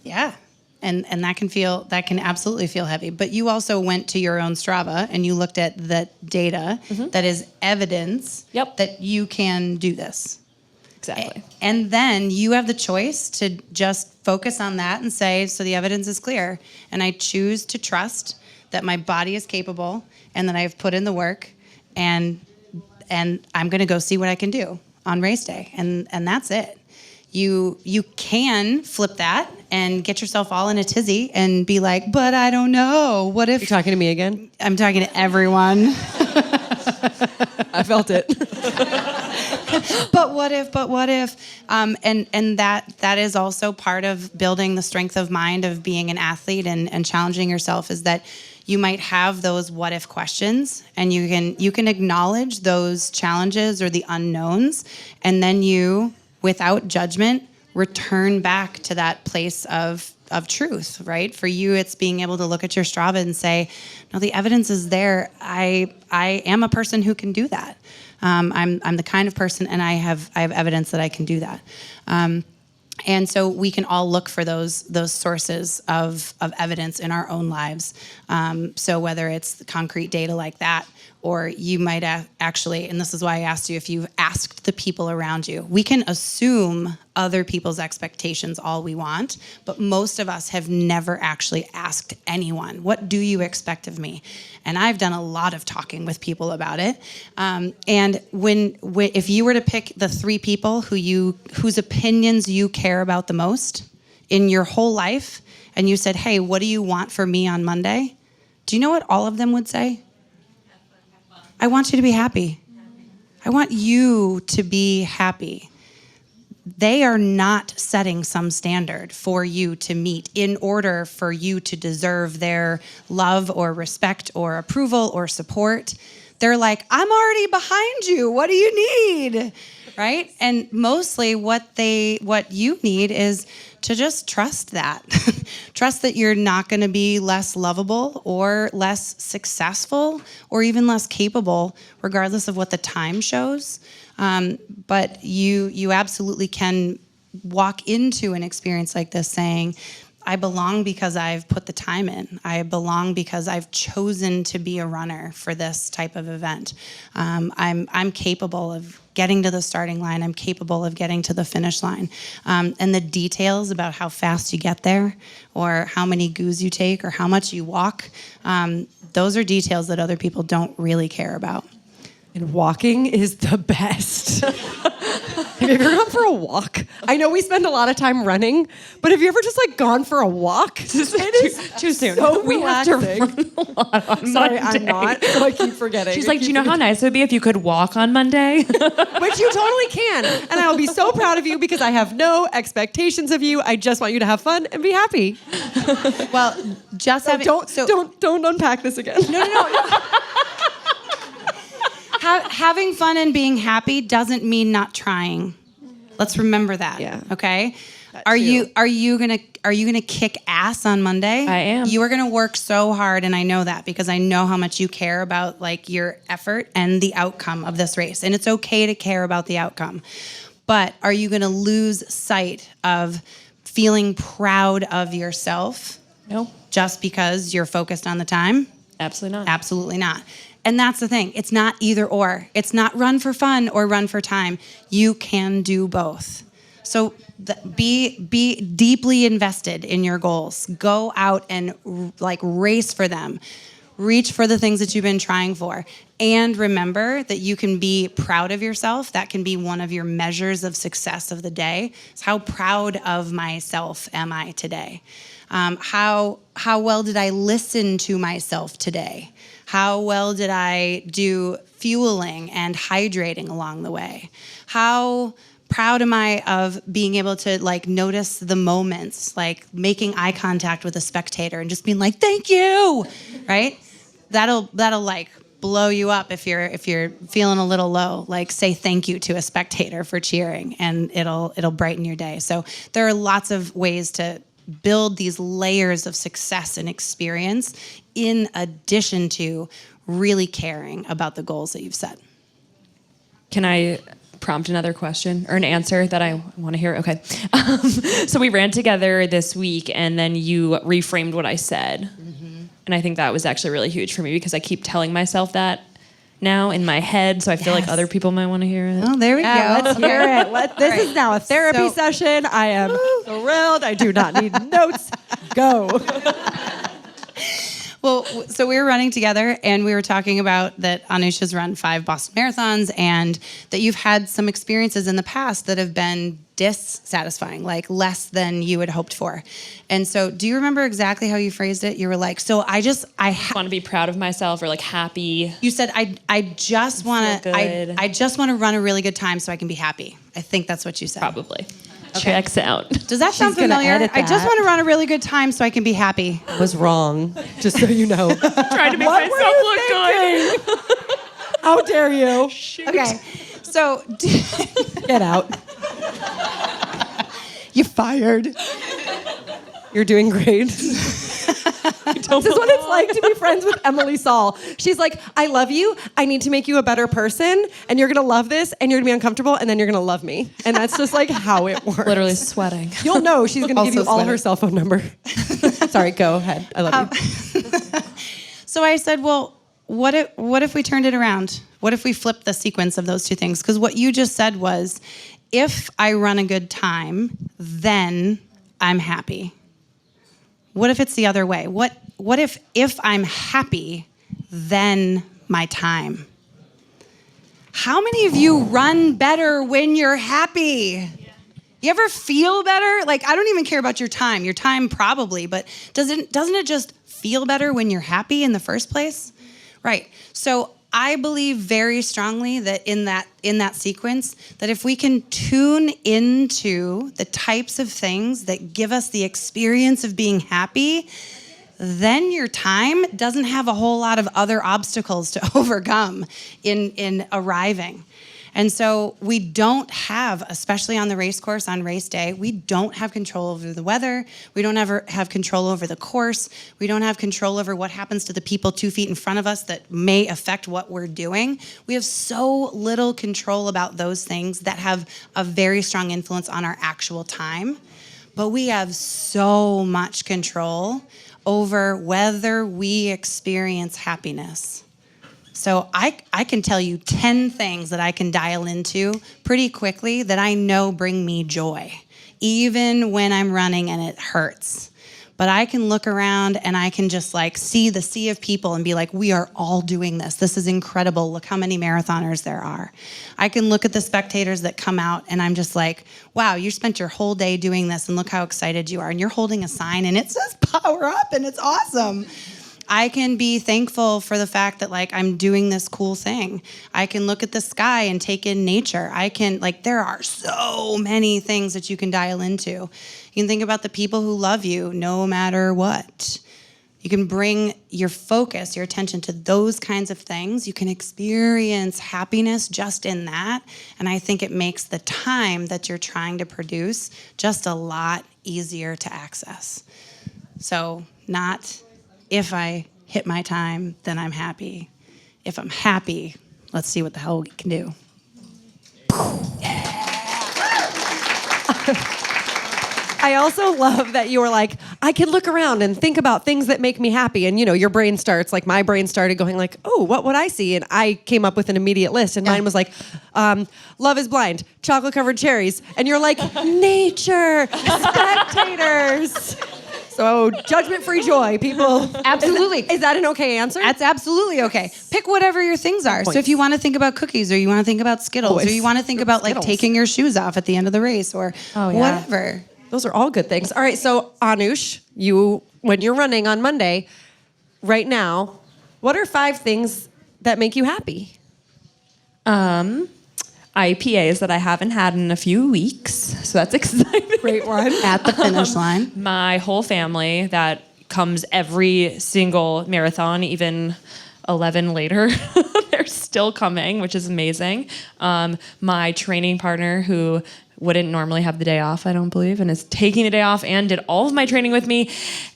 Yeah. And that can absolutely feel heavy. But you also went to your own Strava and you looked at the data that is evidence that you can do this. Exactly. And then you have the choice to just focus on that and say, so the evidence is clear. And I choose to trust that my body is capable and that I've put in the work and I'm going to go see what I can do on race day. And that's it. You can flip that and get yourself all in a tizzy and be like, but I don't know. What if... You're talking to me again? I'm talking to everyone. I felt it. But what if? And that is also part of building the strength of mind of being an athlete and challenging yourself is that you might have those what if questions and you can acknowledge those challenges or the unknowns and then you, without judgment, return back to that place of truth, right? For you, it's being able to look at your Strava and say, no, the evidence is there. I am a person who can do that. I'm the kind of person, and I have evidence that I can do that. And so we can all look for those sources of evidence in our own lives. So whether it's concrete data like that, or you might actually, and this is why I asked you if you've asked the people around you. We can assume other people's expectations all we want, but most of us have never actually asked anyone, what do you expect of me? And I've done a lot of talking with people about it. And if you were to pick the 3 people whose opinions you care about the most in your whole life, and you said, hey, what do you want for me on Monday? Do you know what all of them would say? I want you to be happy. I want you to be happy. They are not setting some standard for you to meet in order for you to deserve their love or respect or approval or support. They're like, I'm already behind you. What do you need? Right? And mostly what you need is to just trust that. Trust that you're not going to be less lovable or less successful or even less capable, regardless of what the time shows. But you absolutely can walk into an experience like this saying, I belong because I've put the time in. I belong because I've chosen to be a runner for this type of event. I'm capable of getting to the starting line. I'm capable of getting to the finish line. And the details about how fast you get there or how many goos you take or how much you walk, those are details that other people don't really care about. And walking is the best. Have you ever gone for a walk? I know we spend a lot of time running, but have you ever just gone for a walk? It is too soon. So we relaxing. have to run a lot on Sorry, Monday. I'm not, so I keep forgetting. She's like, do you know how nice it would be if you could walk on Monday? Which you totally can. And I'll be so proud of you because I have no expectations of you. I just want you to have fun and be happy. Well, just So don't unpack this again. No. Having fun and being happy doesn't mean not trying. Let's remember that. Yeah. Okay. That Are too. you gonna kick ass on Monday? I am. You are gonna work so hard, and I know that because I know how much you care about like your effort and the outcome of this race. And it's okay to care about the outcome. But are you gonna lose sight of feeling proud of yourself? No, Just because you're focused on the time? absolutely not. Absolutely not. And that's the thing. It's not either or. It's not run for fun or run for time. You can do both. So be deeply invested in your goals. Go out and like race for them. Reach for the things that you've been trying for. And remember that you can be proud of yourself. That can be one of your measures of success of the day. It's how proud of myself am I today? How well did I listen to myself today? How well did I do fueling and hydrating along the way? How proud am I of being able to like notice the moments, like making eye contact with a spectator and just being like, "Thank you," right? That'll like blow you up if you're feeling a little low. Like say thank you to a spectator for cheering, and it'll brighten your day. So there are lots of ways to build these layers of success and experience in addition to really caring about the goals that you've set. Can I prompt another question or an answer that I want to hear? Okay. So we ran together this week, and then you reframed what I said. And I think that was actually really huge for me because I keep telling myself that now in my head, so I feel like other people might want to hear it. Oh, there we go. Let's hear it. This is now a therapy So- session. I am thrilled. I do not need notes. Go. Well, so we were running together and we were talking about that Anoush has run 5 Boston marathons and that you've had some experiences in the past that have been dissatisfying, like less than you had hoped for. And so do you remember exactly how you phrased it? You were like, so I Want to be proud of myself or like happy. you said, I just want feel to, good. I just want to run a really good time so I can be happy. I think that's what you said. Probably. Checks out. Does that sound gonna familiar? edit I just that. want to run a really good time so I can be happy. Was wrong, just so you know. Trying to make What myself were look you good. How dare you? Okay. So Get out. You fired. You're doing great. This is what it's like to be friends with Emily Saul. She's like, I love you. I need to make you a better person. And you're going to love this. And you're going to be uncomfortable. And then you're going to love me. And that's just like how it works. Literally sweating. You'll know she's going to give you Also all sweater. her cell phone number. Sorry, go ahead. I love you. So I said, well, what if we turned it around? What if we flipped the sequence of those two things? Because what you just said was, if I run a good time, then I'm happy. What if it's the other way? What if I'm happy, then my time? How many of you run better when you're happy? You ever feel better? Like, I don't even care about your time. Your time probably, but doesn't it just feel better when you're happy in the first place? Right. So I believe very strongly that in that sequence, that if we can tune into the types of things that give us the experience of being happy, then your time doesn't have a whole lot of other obstacles to overcome in arriving. And so we don't have, especially on the race course on race day, we don't have control over the weather. We don't ever have control over the course. We don't have control over what happens to the people 2 feet in front of us that may affect what we're doing. We have so little control about those things that have a very strong influence on our actual time. But we have so much control over whether we experience happiness. So I can tell you 10 things that I can dial into pretty quickly that I know bring me joy, even when I'm running and it hurts. But I can look around and I can just like see the sea of people and be like, we are all doing this. This is incredible. Look how many marathoners there are. I can look at the spectators that come out and I'm just like, wow, you spent your whole day doing this and look how excited you are. And you're holding a sign and it says power up and it's awesome. I can be thankful for the fact that like I'm doing this cool thing. I can look at the sky and take in nature. I can there are so many things that you can dial into. You can think about the people who love you no matter what. you can bring your focus, your attention to those kinds of things. You can experience happiness just in that. And I think it makes the time that you're trying to produce just a lot easier to access. So not if I hit my time, then I'm happy. If I'm happy, let's see what the hell we can do. I also love that you were like, I can look around and think about things that make me happy. And, your brain starts, like my brain started going like, oh, what would I see? And I came up with an immediate list. And mine was like, Love is Blind, chocolate-covered cherries. And you're like, nature, spectators. So judgment-free joy, people. Absolutely. Is that an okay answer? That's absolutely okay. Pick whatever your things are. So if you want to think about cookies, or you want to think about Skittles, or you want to think about like taking your shoes off at the end of the race, or whatever. Those are all good things. All right, so Anoush, when you're running on Monday, right now, what are 5 things that make you happy? IPAs that I haven't had in a few weeks, so that's exciting. Great one. At the finish line. My whole family that comes every single marathon, even 11 later, they're still coming, which is amazing. My training partner who wouldn't normally have the day off, I don't believe, and is taking the day off and did all of my training with me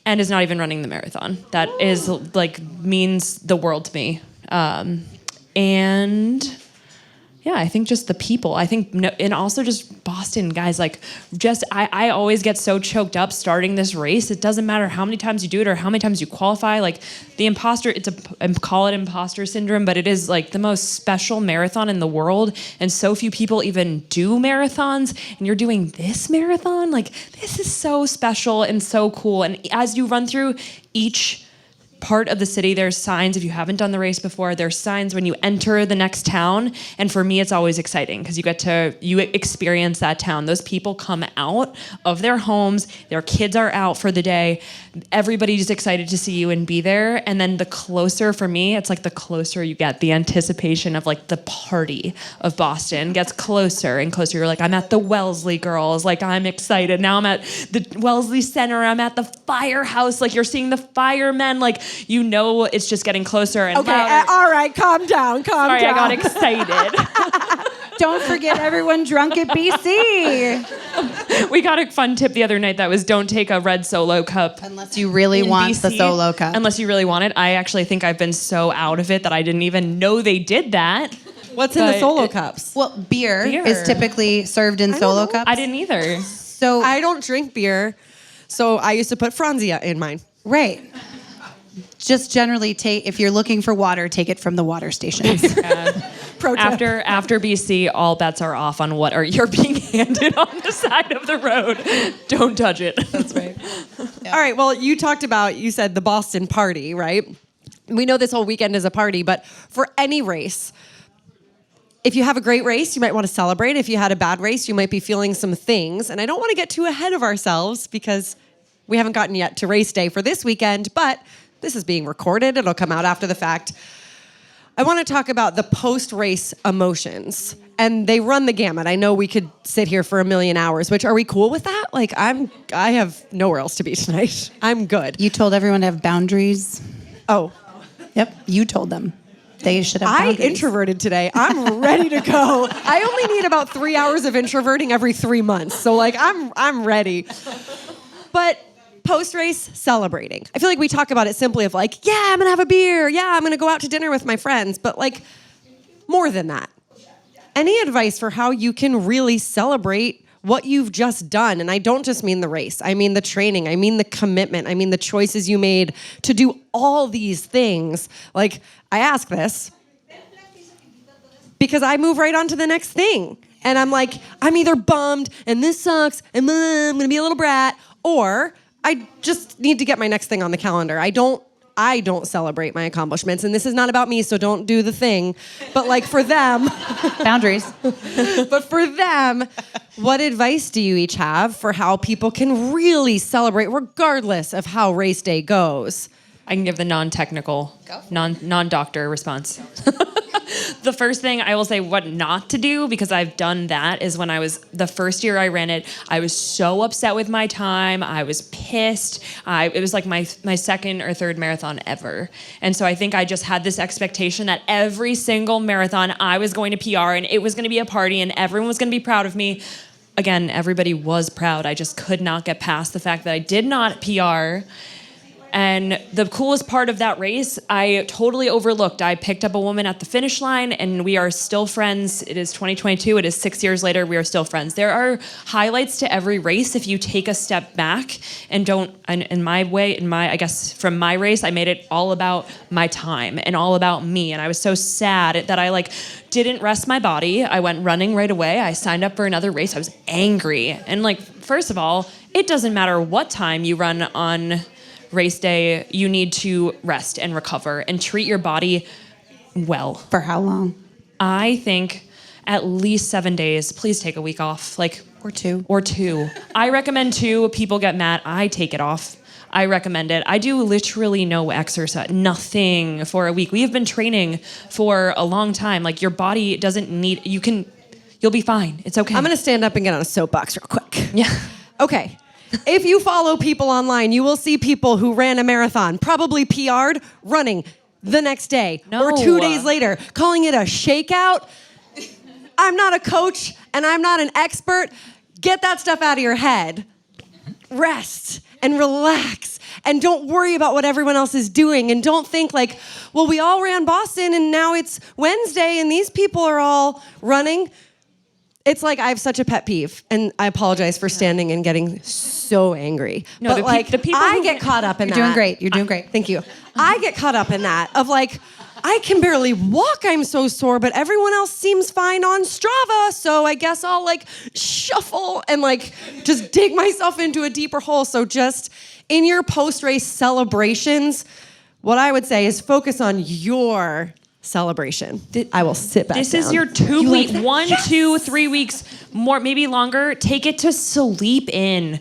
and is not even running the marathon. That is means the world to me. And yeah, I think just the people. I think, and also just Boston guys. I always get so choked up starting this race. It doesn't matter how many times you do it or how many times you qualify. The imposter, I call it imposter syndrome, but it is the most special marathon in the world. And so few people even do marathons. And you're doing this marathon. This is so special and so cool. And as you run through each part of the city, there's signs. If you haven't done the race before, there's signs when you enter the next town. And for me, it's always exciting because you experience that town. Those people come out of their homes, their kids are out for the day. Everybody's excited to see you and be there. And then the closer, for me, it's the closer you get, the anticipation of the party of Boston gets closer and closer. You're I'm at the Wellesley Girls. I'm excited. Now I'm at the Wellesley Center. I'm at the firehouse. You're seeing the firemen. It's just getting closer and okay, louder. All right, calm down, Sorry, down. I got excited. Don't forget everyone drunk at BC. We got a fun tip the other night that was don't take a red Solo cup. Unless you really want BC, the Solo cup. Unless you really want it. I actually think I've been so out of it that I didn't even know they did that. What's in the Solo cups? Well, beer is typically served in Solo cups. I didn't either. So I don't drink beer, so I used to put Franzia in mine. Right. Just generally if you're looking for water, take it from the water stations. Pro tip. After BC, all bets are off on what you're being handed on the side of the road. Don't touch it. That's right. Yeah. All right, well, you said the Boston party, right? We know this whole weekend is a party, but for any race, if you have a great race, you might want to celebrate. If you had a bad race, you might be feeling some things. And I don't want to get too ahead of ourselves because we haven't gotten yet to race day for this weekend, but this is being recorded. It'll come out after the fact. I want to talk about the post-race emotions, and they run the gamut. I know we could sit here for a million hours, which are we cool with that? I have nowhere else to be tonight. I'm good. You told everyone to have boundaries. Oh. Yep, you told them. They should have boundaries. I introverted today. I'm ready to go. I only need about 3 hours of introverting every 3 months. So I'm ready. But post-race celebrating. I feel like we talk about it simply of yeah, I'm gonna have a beer. Yeah, I'm gonna go out to dinner with my friends. But more than that. Any advice for how you can really celebrate what you've just done? And I don't just mean the race. I mean the training. I mean the commitment. I mean the choices you made to do all these things. I ask this because I move right on to the next thing. And I'm I'm either bummed and this sucks and I'm gonna be a little brat, or I just need to get my next thing on the calendar. I don't celebrate my accomplishments, and this is not about me, so don't do the thing. But for them, boundaries. But for them, what advice do you each have for how people can really celebrate regardless of how race day goes? I can give the non-technical, non-doctor response. The first thing I will say what not to do, because I've done that, is when the first year I ran it, I was so upset with my time. I was pissed. It was like my second or third marathon ever. And so I think I just had this expectation that every single marathon I was going to PR and it was going to be a party and everyone was going to be proud of me. Again, everybody was proud. I just could not get past the fact that I did not PR. And the coolest part of that race, I totally overlooked. I picked up a woman at the finish line, and we are still friends. It is 2022. It is 6 years later. We are still friends. There are highlights to every race if you take a step back and don't. I guess from my race, I made it all about my time and all about me. And I was so sad that I didn't rest my body. I went running right away. I signed up for another race. I was angry. And first of all, it doesn't matter what time you run on race day, you need to rest and recover and treat your body well. For how long? I think at least 7 days. Please take a week off. Or two. I recommend 2. People get mad. I take it off. I recommend it. I do literally no exercise, nothing for a week. We have been training for a long time. Your body doesn't need, you'll be fine. It's okay. I'm going to stand up and get on a soapbox real quick. Yeah. Okay. If you follow people online, you will see people who ran a marathon, probably PR'd, running the next day or 2 days later, calling it a shakeout. I'm not a coach and I'm not an expert. Get that stuff out of your head. Rest and relax and don't worry about what everyone else is doing, and don't think well, we all ran Boston and now it's Wednesday and these people are all running. It's I have such a pet peeve, and I apologize for standing and getting so angry. No, but the people I get caught up in that. You're doing great. You're doing great. Thank you. I get caught up in that of I can barely walk. I'm so sore, but everyone else seems fine on Strava. So I guess I'll shuffle and just dig myself into a deeper hole. So just in your post-race celebrations, what I would say is focus on your celebration. I will sit back This down. is your 2 week, that? 1, Yes! 2, 3 weeks, more, maybe longer. Take it to sleep in.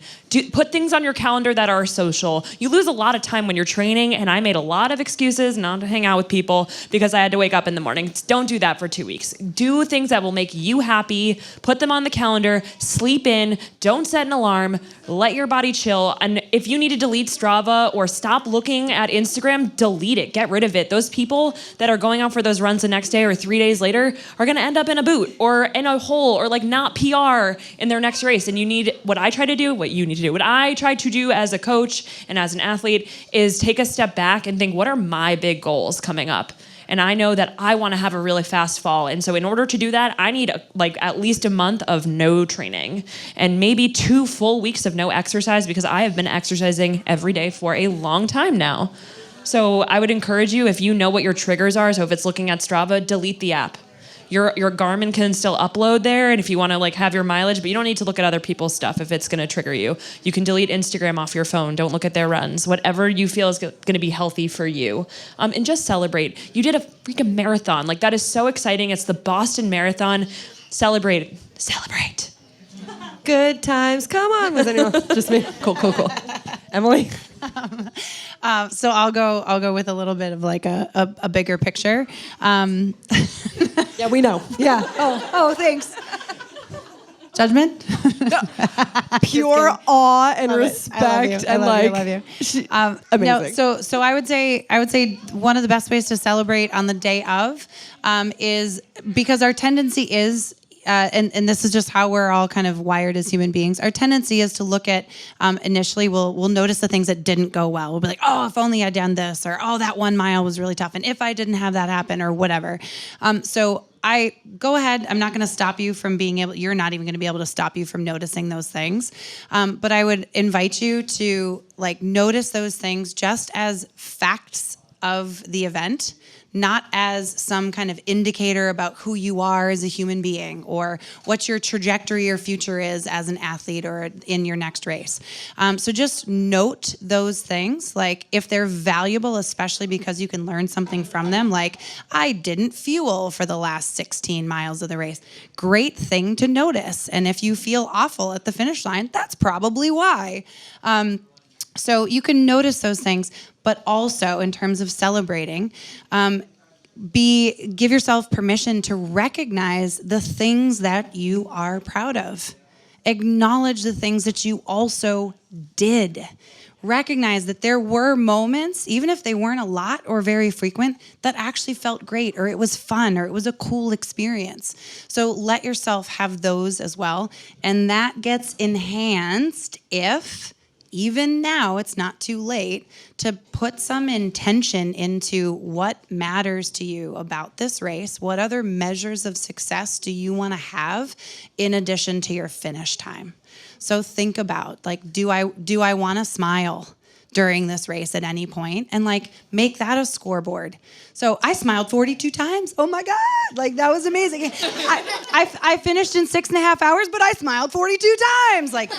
Put things on your calendar that are social. You lose a lot of time when you're training, and I made a lot of excuses not to hang out with people because I had to wake up in the morning. Don't do that for 2 weeks. Do things that will make you happy. Put them on the calendar. Sleep in. Don't set an alarm. Let your body chill. And if you need to delete Strava or stop looking at Instagram, delete it. Get rid of it. Those people that are going out for those runs the next day or 3 days later are going to end up in a boot or in a hole or not PR in their next race. And you need, what I try to do, what you need to do, what I try to do as a coach and as an athlete is take a step back and think, what are my big goals coming up? And I know that I want to have a really fast fall. And so in order to do that, I need at least a month of no training and maybe 2 full weeks of no exercise, because I have been exercising every day for a long time now. So I would encourage you, if you know what your triggers are, so if it's looking at Strava, delete the app. Your Garmin can still upload there, and if you want to have your mileage, but you don't need to look at other people's stuff if it's going to trigger you. You can delete Instagram off your phone. Don't look at their runs. Whatever you feel is going to be healthy for you. And just celebrate. You did a freaking marathon. That is so exciting. It's the Boston Marathon. Celebrate. Celebrate. Good times. Come on. Was anyone? Just me. Cool. Emily? So I'll go with a little bit of a bigger picture. Yeah, we know. Yeah. Oh, thanks. Judgment? Pure awe and Love it. respect I love you. amazing. No, so I would say one of the best ways to celebrate on the day of is, because our tendency is, and this is just how we're all kind of wired as human beings. Our tendency is to look at, initially we'll notice the things that didn't go well. We'll be like, oh, if only I'd done this, or oh, that 1 mile was really tough, and if I didn't have that happen, or whatever. So I go ahead. I'm not going to stop you from being able. You're not even going to be able to stop you from noticing those things. But I would invite you to notice those things just as facts of the event, not as some kind of indicator about who you are as a human being or what your trajectory or future is as an athlete or in your next race. So just note those things, if they're valuable, especially because you can learn something from them, I didn't fuel for the last 16 miles of the race. Great thing to notice. And if you feel awful at the finish line, that's probably why. So you can notice those things, but also in terms of celebrating, give yourself permission to recognize the things that you are proud of. Acknowledge the things that you also did. Recognize that there were moments, even if they weren't a lot or very frequent, that actually felt great, or it was fun, or it was a cool experience. So let yourself have those as well. And that gets enhanced if, even now, it's not too late to put some intention into what matters to you about this race. What other measures of success do you want to have in addition to your finish time? So think about, like, do I want to smile during this race at any point? And like, make that a scoreboard. So I smiled 42 times. Oh my God, like that was amazing. I finished in 6.5 hours, but I smiled 42 times. Like,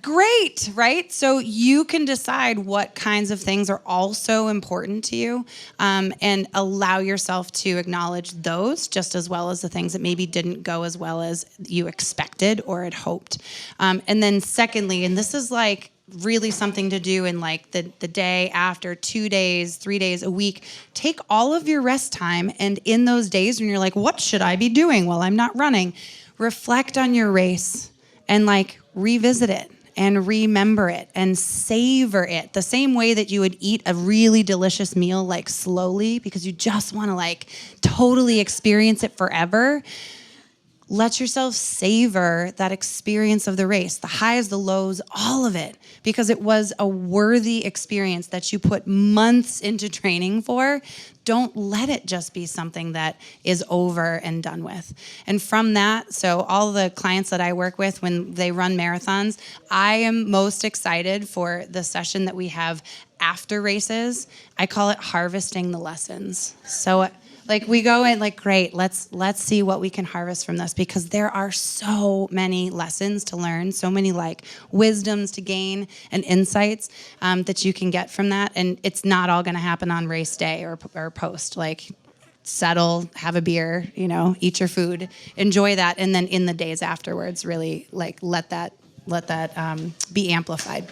great, right? So you can decide what kinds of things are also important to you, and allow yourself to acknowledge those just as well as the things that maybe didn't go as well as you expected or had hoped. And then secondly, and this is like really something to do in like the day after, 2 days, 3 days, a week, take all of your rest time, and in those days when you're like, what should I be doing while I'm not running? Reflect on your race and like revisit it and remember it and savor it the same way that you would eat a really delicious meal, like slowly, because you just want to like totally experience it forever. Let yourself savor that experience of the race, the highs, the lows, all of it, because it was a worthy experience that you put months into training for. Don't let it just be something that is over and done with. And from that, so all the clients that I work with when they run marathons, I am most excited for the session that we have after races. I call it harvesting the lessons. So like we go in like, great, let's see what we can harvest from this, because there are so many lessons to learn, so many like wisdoms to gain and insights that you can get from that. And it's not all going to happen on race day or post. Like, settle, have a beer, eat your food, enjoy that, and then in the days afterwards, really like let that be amplified.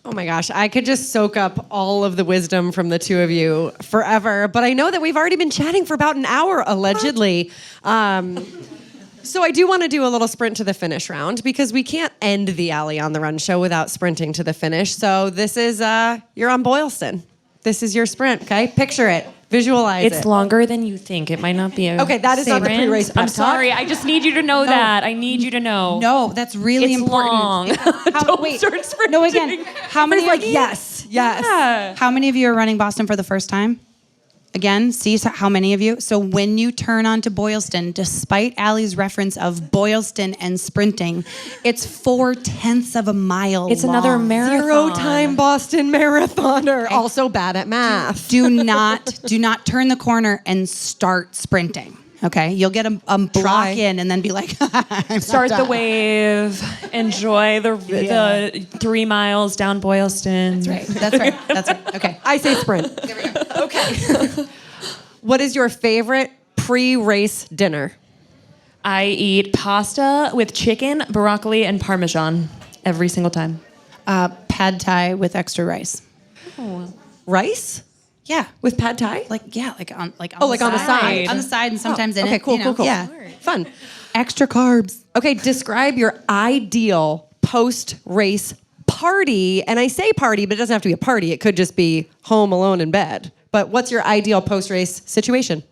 Oh my gosh, I could just soak up all of the wisdom from the two of you forever, but I know that we've already been chatting for about an hour, allegedly. So I do want to do a little sprint to the finish round, because we can't end the Alley on the Run show without sprinting to the finish. So this is, you're on Boylston. This is your sprint, okay? Picture it. Visualize it. It's longer than you think. It might not be a Okay, that is not the sprint. pre-race pep I'm talk. sorry. I just need you to know that. I need you to know. No, that's really It's important. long. Don't start sprinting. No, again, how many? Everybody's like, yes. Yeah. How many of you are running Boston for the first time? Again, see how many of you? So when you turn onto Boylston, despite Allie's reference of Boylston and sprinting, it's 0.4 of a mile It's long. another marathon. 0-time Boston marathoner. Also bad at math. Do not turn the corner and start sprinting. Okay, you'll get a block in and then be like, Start the wave. Enjoy the 3 miles down Boylston. That's right. Okay. I say sprint. There we go. Okay. What is your favorite pre-race dinner? I eat pasta with chicken, broccoli, and Parmesan every single time. Pad Thai with extra rice. Rice? Yeah. With pad thai? Like on the side. On the side and sometimes in okay, it. cool. Yeah. Fun. Extra carbs. Okay, describe your ideal post-race party. And I say party, but it doesn't have to be a party. It could just be home alone in bed. But what's your ideal post-race situation?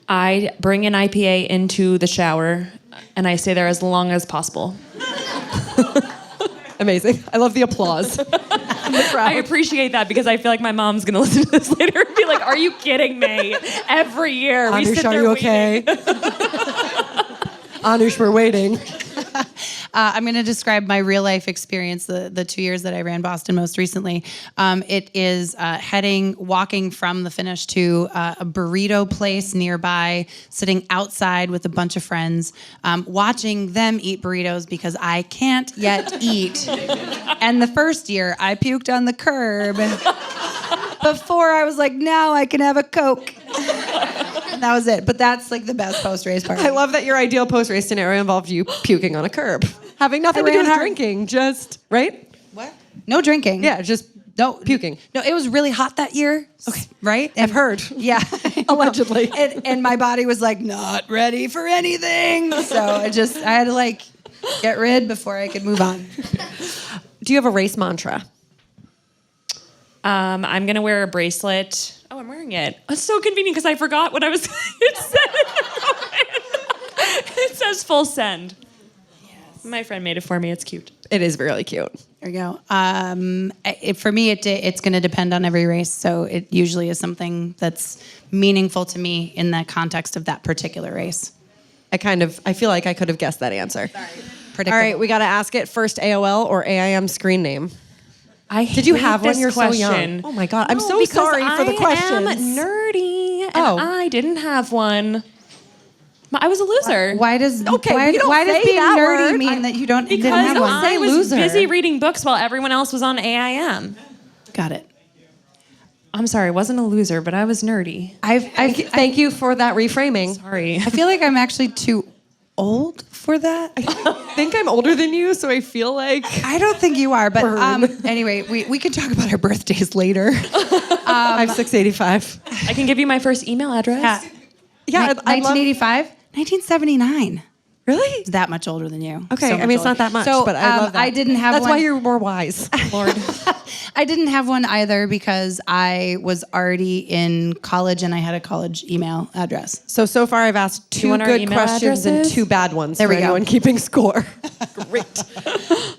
I bring an IPA into the shower, and I stay there as long as possible. Amazing. I love the applause. I appreciate that, because I feel like my mom's gonna listen to this later and be like, "Are you kidding me?" Every year we sit Anoush, there are you waiting. okay? Anoush, we're waiting. I'm going to describe my real life experience the 2 years that I ran Boston most recently. It is walking from the finish to a burrito place nearby, sitting outside with a bunch of friends, watching them eat burritos because I can't yet eat. And the first year, I puked on the curb before I was like, now I can have a Coke. And that was it. But that's like the best post-race party. I love that your ideal post-race scenario involved you puking on a curb. Having nothing to do with drinking, just, right? What? No drinking. Yeah, just No, Puking. No, it was really hot that year. Okay, right? I've heard. Yeah, Allegedly. and my body was like not ready for anything. So I had to like get rid before I could move on. Do you have a race mantra? I'm gonna wear a bracelet. Oh, I'm wearing it. It's so convenient because I forgot what I was. It said it says full send. Yes. My friend made it for me. It's cute. It is really cute. There you go. For me, it's going to depend on every race. So it usually is something that's meaningful to me in the context of that particular race. I feel like I could have guessed that answer. Sorry. All right, we got to ask it first. AOL or AIM screen name? Did you have one? You're so young. Oh my God, I'm so sorry for the questions. I am nerdy, and Oh. I didn't have one. I was a loser. Why does we don't why does say being that nerdy word. mean that you didn't Because have one? I was loser. busy reading books while everyone else was on AIM. Got it. I'm sorry, I wasn't a loser, but I was nerdy. Thank you for that reframing. Sorry. I feel like I'm actually too old for that. I think I'm older than you, so I feel like I don't think you are, but anyway, we can talk about our birthdays later. I'm 685. I can give you my first email address. Yeah, I love. 1985, 1979. Really? It's that much older than you. Okay, So I mean much it's not older. that much, So, but I love that. I didn't have That's one. why you're more wise. Lord. I didn't have one either because I was already in college and I had a college email address. So far I've asked you two want our good email questions and addresses? two bad ones. There for we go. anyone keeping score. Great.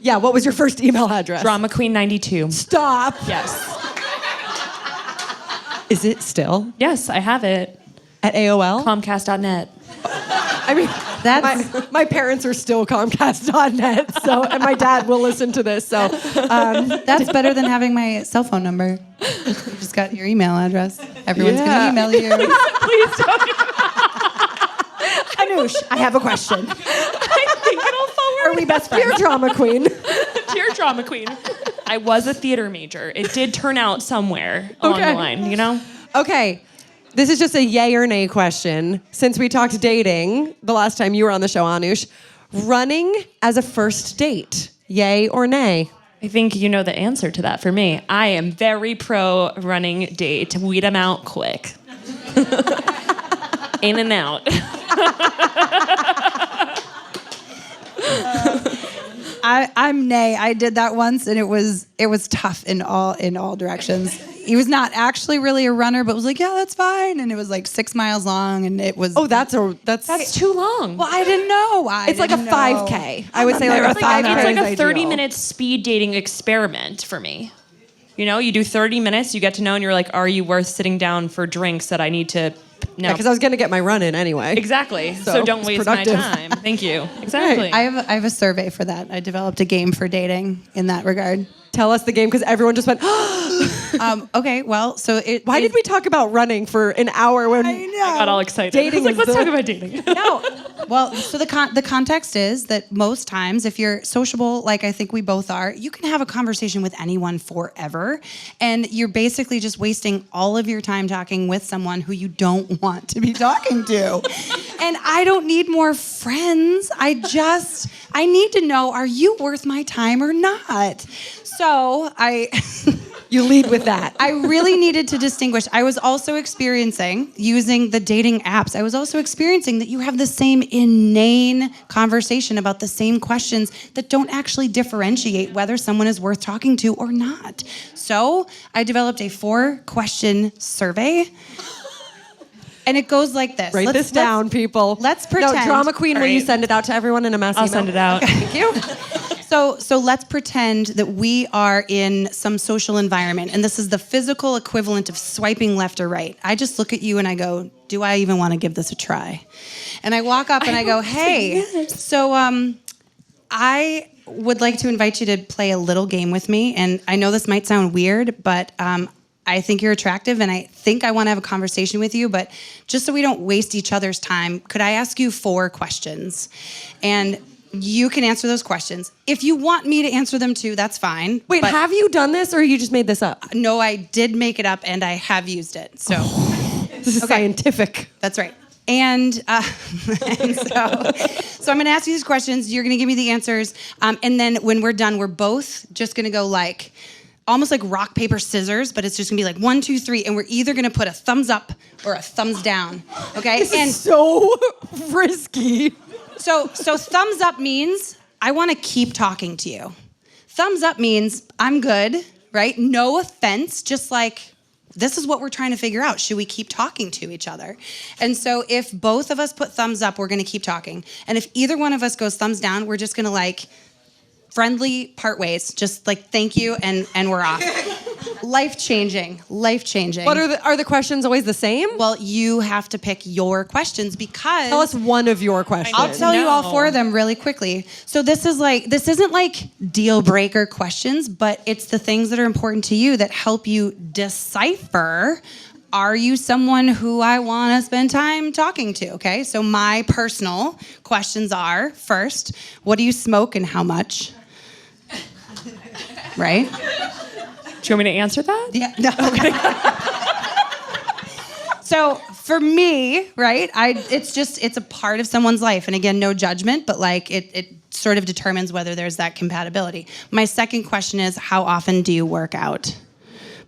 Yeah, what was your first email address? Drama Queen 92. Stop. Yes. Is it still Yes, I have it. at AOL? Comcast.net. I mean, That's my parents are still Comcast.net, so and my dad will listen to this. So that's better than having my cell phone number. You just got your email address. Everyone's Yeah. gonna email you. Please don't. Anoush, I have a question. I think it'll forward. Are we best friends? Dear drama queen. Dear Drama Queen. I was a theater major. It did turn out somewhere along the line, you know? Okay. This is just a yay or nay question. Since we talked dating the last time you were on the show, Anoush, running as a first date, yay or nay? I think you know the answer to that for me. I am very pro running date. Weed them out quick. In and out. I'm nay. I did that once, and it was tough in all directions. He was not actually really a runner, but was like, yeah, that's fine, and it was like 6 miles long, and it was. Oh, that's That's too long. Well, I didn't know. it's like a 5K. I would say like a It's 5K. like is a 30 ideal. minute speed dating experiment for me. You know, you do 30 minutes, you get to know, and you're like, are you worth sitting down for drinks that I need to know? Because I was gonna get my run in anyway. Exactly. So don't it's waste productive. my time. Thank you. Exactly. I have a survey for that. I developed a game for dating in that regard. Tell us the game because everyone just went. Okay, well, so Why did we talk about running for an hour when I got all excited. Dating I was like, is let's the- talk about dating. No. Well, so the context is that most times, if you're sociable, like I think we both are, you can have a conversation with anyone forever, and you're basically just wasting all of your time talking with someone who you don't want to be talking to. And I don't need more friends. I need to know, are you worth my time or not? So you lead with that. I really needed to distinguish. I was also experiencing, using the dating apps, I was also experiencing that you have the same inane conversation about the same questions that don't actually differentiate whether someone is worth talking to or not. So I developed a 4-question survey. And it goes like this. Write this down, people. Let's pretend. No, drama queen. All Will you right. send it out to everyone in a mass I'll email? send it out. Thank you. So let's pretend that we are in some social environment, and this is the physical equivalent of swiping left or right. I just look at you and I go, do I even want to give this a try? And I walk up and I go, hey, so I would like to invite you to play a little game with me. And I know this might sound weird, but I think you're attractive and I think I want to have a conversation with you, but just so we don't waste each other's time, could I ask you 4 questions? And you can answer those questions. If you want me to answer them too, that's fine. Wait, but have you done this or you just made this up? no, I did make it up and I have used it. So This is scientific. that's right. And so I'm going to ask you these questions. You're going to give me the answers. And then when we're done, we're both just going to go like, almost like rock, paper, scissors, but it's just gonna be like 1, 2, 3, and we're either gonna put a thumbs up or a thumbs down. Okay? This is so risky. So thumbs up means I want to keep talking to you. Thumbs up means I'm good, right? No offense, just like this is what we're trying to figure out. Should we keep talking to each other? And so if both of us put thumbs up, we're going to keep talking. And if either one of us goes thumbs down, we're just going to like friendly part ways, just like thank you and we're off. Life-changing. But are the questions always the same? Well, you have to pick your questions because Tell us one of your questions. I'll tell you all 4 of them really quickly. So this isn't like deal breaker questions, but it's the things that are important to you that help you decipher, are you someone who I want to spend time talking to? Okay, so my personal questions are, first, what do you smoke and how much? Right? Do you want me to answer that? Yeah, no. Okay. So for me, right, it's a part of someone's life. And again, no judgment, but like it sort of determines whether there's that compatibility. My second question is, how often do you work out?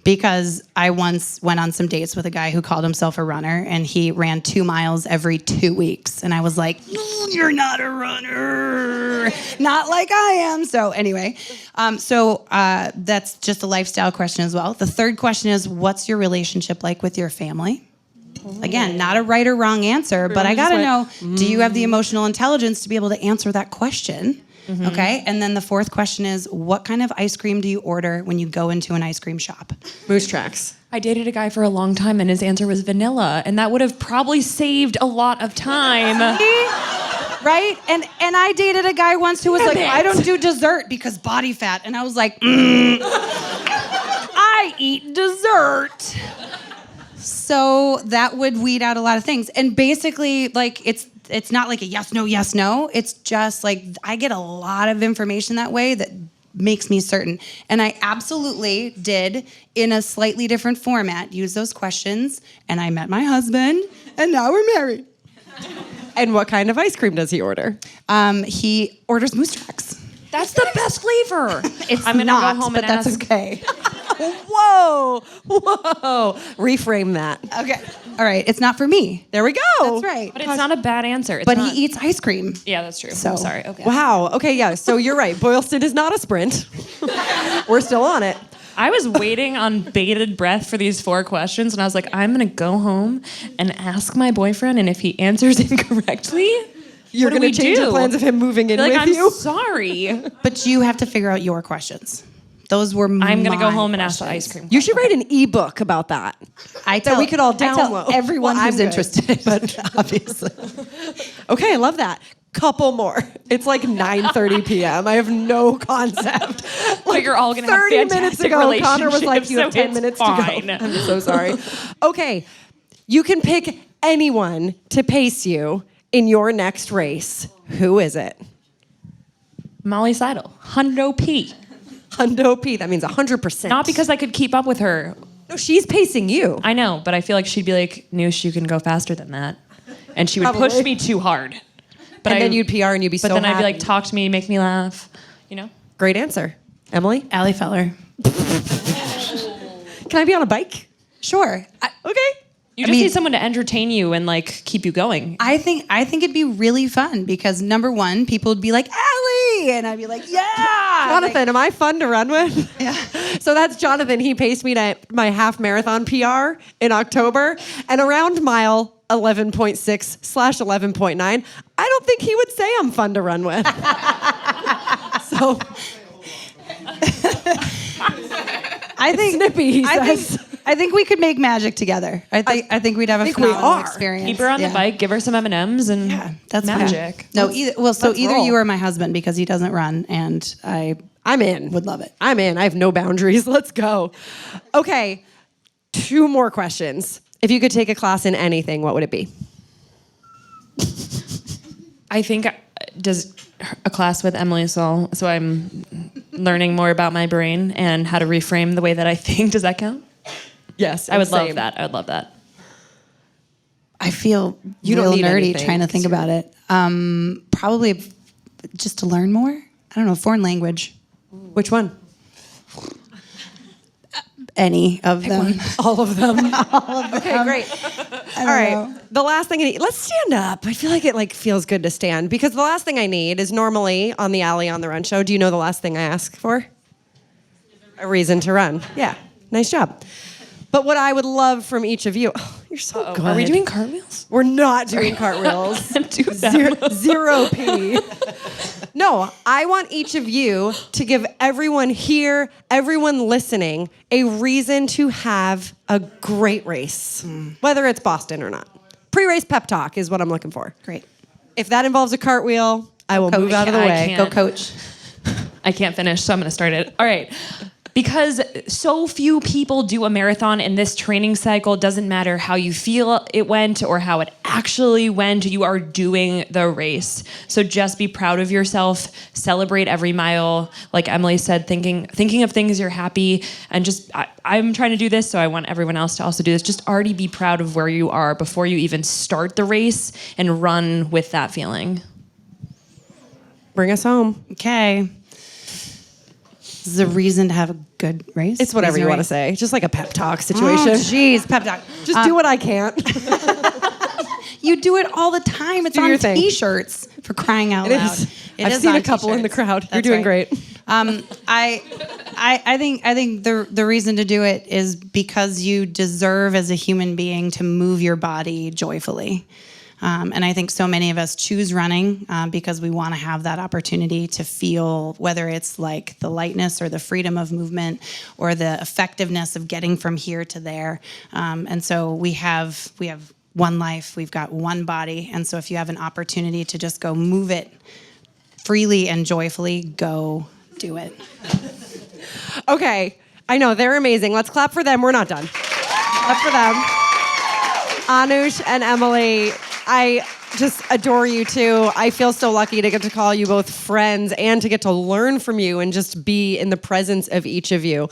Because I once went on some dates with a guy who called himself a runner, and he ran 2 miles every 2 weeks. And I was like, you're not a runner. Not like I am. So anyway, that's just a lifestyle question as well. The third question is, what's your relationship like with your family? Again, not a right or wrong answer, but I gotta know, do you have the emotional intelligence to be able to answer that question? Mm-hmm. Okay, and then the fourth question is, what kind of ice cream do you order when you go into an ice cream shop? Moose Tracks. I dated a guy for a long time and his answer was vanilla, and that would have probably saved a lot of time. Right? And I dated a guy once who was like, I don't do dessert because body fat. And I was like, I eat dessert. So that would weed out a lot of things. And basically, like, it's not like a yes, no. It's just like I get a lot of information that way that makes me certain. And I absolutely did, in a slightly different format, use those questions. And I met my husband, and now we're married. And what kind of ice cream does he order? He orders Moose Tracks. That's the best flavor. I'm gonna go home but and that's ask. okay. Whoa. Reframe that. Okay. All right. It's not for me. There we go. That's right. But it's not a bad answer. It's But not- he eats ice cream. Yeah, that's true. So- I'm sorry. Okay. Wow. Okay, yeah. So you're right. Boylston is not a sprint. We're still on it. I was waiting on bated breath for these 4 questions, and I was like, I'm gonna go home and ask my boyfriend, and if he answers incorrectly, You're what do going we to change do? the plans of him moving in Like, with I'm you? sorry. But you have to figure out your questions. Those were I'm gonna go my home and ask the questions. ice cream. You should write an ebook about that. That we could all I tell download. everyone Well, I'm who's good. interested, but obviously. Okay, I love that. Couple more. It's like 9:30 p.m. I have no concept. But you're all gonna have 30 minutes fantastic ago, Connor was like, relationships, you have so 10 it's minutes fine. to go. I'm so sorry. Okay, you can pick anyone to pace you in your next race. Who is it? Molly Seidel, Hundo P. Hundo P. That means 100%. Not because I could keep up with her. No, she's pacing you. I know, but I feel like she'd be like, Noosh, you can go faster than that. And she would push Probably. me too hard. But And then you'd PR and you'd be But so then I'd be happy. like, talk to me, make me laugh. You know? Great answer. Emily, Allie Feller. can I be on a bike? Sure. Okay. You just need someone to entertain you and like keep you going. I think it'd be really fun because number one, people would be like, Allie! And I'd be like, yeah! Jonathan, am I fun to run with? Yeah. So that's Jonathan. He paced me to my half marathon PR in October. And around mile 11.6/11.9, I don't think he would say I'm fun to run with. So I think snippy, he says. I think we could make magic together. I think we'd have a think we phenomenal are. experience. Keep her on Yeah. the bike, give her some M&Ms, and That's magic. fine. No, either roll. you or my husband because he doesn't run, and I'm in. would love it. I'm in. I have no boundaries. Let's go. Okay, 2 more questions. If you could take a class in anything, what would it be? I think does a class with Emily Saul, so I'm learning more about my brain and how to reframe the way that I think. Does that count? Yes, I would love that. I would love that. I feel You don't real need nerdy anything. trying to think about it. Probably just to learn more. I don't know, foreign language. Which one? any of them. All of them. Okay, great. All right. The last thing I need, let's stand up. I feel like it feels good to stand because the last thing I need is normally on the Alley on the Run show. Do you know the last thing I ask for? A reason to run. Yeah. Nice job. But what I would love from each of you, you're so good. Are we doing cartwheels? We're not doing cartwheels. Zero P. No, I want each of you to give everyone here, everyone listening, a reason to have a great race, whether it's Boston or not. Pre-race pep talk is what I'm looking for. Great. If that involves a cartwheel, I will move out of the I way. can't. Go, coach. I can't finish, so I'm going to start it. All right. Because so few people do a marathon in this training cycle, doesn't matter how you feel it went or how it actually went, you are doing the race. So just be proud of yourself, celebrate every mile. Like Emily said, thinking of things you're happy, and just, I'm trying to do this, so I want everyone else to also do this. Just already be proud of where you are before you even start the race and run with that feeling. Bring us home. Okay. This is a reason to have a good race. It's whatever Reason you want to race. say. Just like a pep talk situation. Jeez, pep talk. Just do what I can't. You do it all the time. It's Do your on thing. T-shirts, for crying out It loud. is. It I've is seen on a couple in the T-shirts. crowd. You're That's doing right. great. I think the reason to do it is because you deserve as a human being to move your body joyfully. And I think so many of us choose running because we want to have that opportunity to feel, whether it's like the lightness or the freedom of movement or the effectiveness of getting from here to there. And so we have one life, we've got one body. And so if you have an opportunity to just go move it freely and joyfully, go do it. Okay, I know, they're amazing. Let's clap for them. We're not done. Clap for them. Anoush and Emily, I just adore you too. I feel so lucky to get to call you both friends and to get to learn from you and just be in the presence of each of you.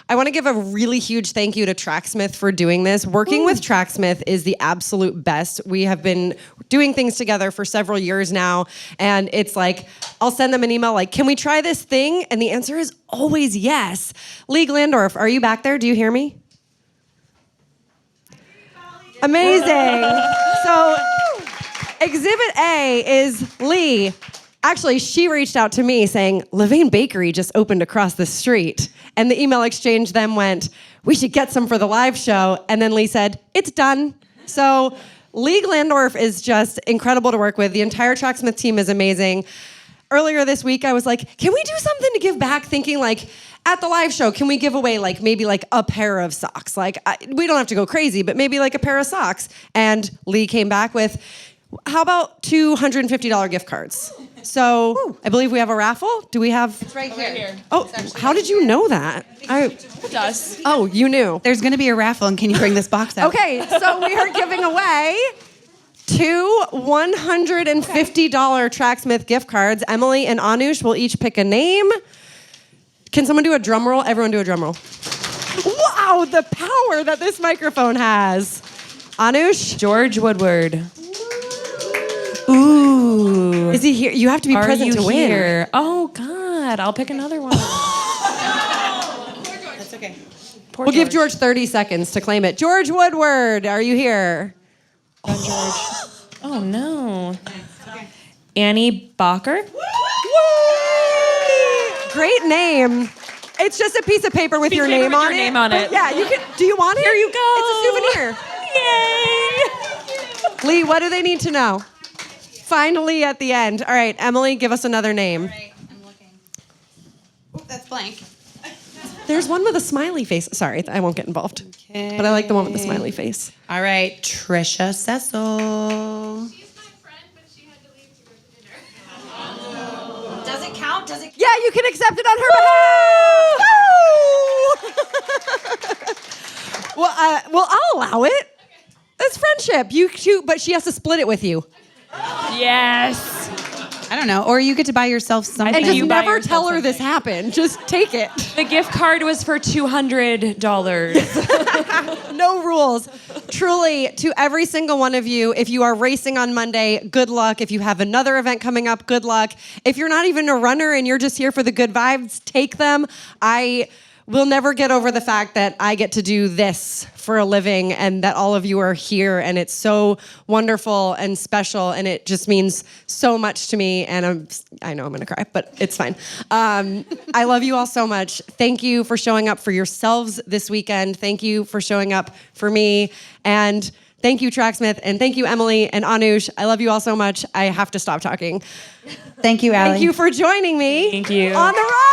I want to give a really huge thank you to Tracksmth for doing this. Working with Tracksmth is the absolute best. We have been doing things together for several years now, and it's like, I'll send them an email like, can we try this thing? And the answer is always yes. Lee Glandorf, are you back there? Do you hear me? Amazing. So Exhibit A is Lee. Actually, she reached out to me saying, Levain Bakery just opened across the street. And the email exchange then went, we should get some for the live show. And then Lee said, it's done. So Lee Glandorf is just incredible to work with. The entire Tracksmth team is amazing. Earlier this week, I was like, can we do something to give back? Thinking like, at the live show, can we give away maybe a pair of socks? We don't have to go crazy, but maybe a pair of socks. And Lee came back with, how about $250 gift cards? So I believe we have a raffle. Do we have? It's right here. Oh, how did you know that? Oh, you knew. There's going to be a raffle, and can you bring this box out? Okay, so we are giving away two $150 Tracksmth gift cards. Emily and Anoush will each pick a name. Can someone do a drum roll? Everyone do a drum roll. Wow, the power that this microphone has. Anoush? George Woodward. Ooh. Is he here? You have to be Are present you to win. here? Oh, God. I'll pick another one. That's okay. Poor We'll give George 30 seconds to claim it. George Woodward, are you here? Oh, no. Annie Bacher. Great name. It's just a piece of paper with your name on it. But yeah, you can. Do you want it? Here you go. It's a souvenir. Yay! Lee, what do they need to know? Find Lee at the end. All right, Emily, give us another name. All right, I'm looking. Ooh, that's blank. There's one with a smiley face. Sorry, I won't get involved. Okay. But I like the one with the smiley face. All right, Trisha Cecil. She's my friend, but she had to leave to go to dinner. Does it count? Does it? Yeah, you can accept it on her behalf. Woo! Well, I'll allow it. It's friendship. You two, but she has to split it with you. Yes. I don't know. Or you get to buy yourself something. And just you buy never yourself tell her something. this happened. Just take it. The gift card was for $200. No rules. Truly, to every single one of you, if you are racing on Monday, good luck. If you have another event coming up, good luck. If you're not even a runner and you're just here for the good vibes, take them. I will never get over the fact that I get to do this for a living and that all of you are here, and it's so wonderful and special, and it just means so much to me, and I know I'm gonna cry, but it's fine. I love you all so much. Thank you for showing up for yourselves this weekend. Thank you for showing up for me, and thank you, Tracksmith, and thank you, Emily and Anoush. I love you all so much. I have to stop talking. Thank you, Allie. Thank you for joining me. Thank you. On the road.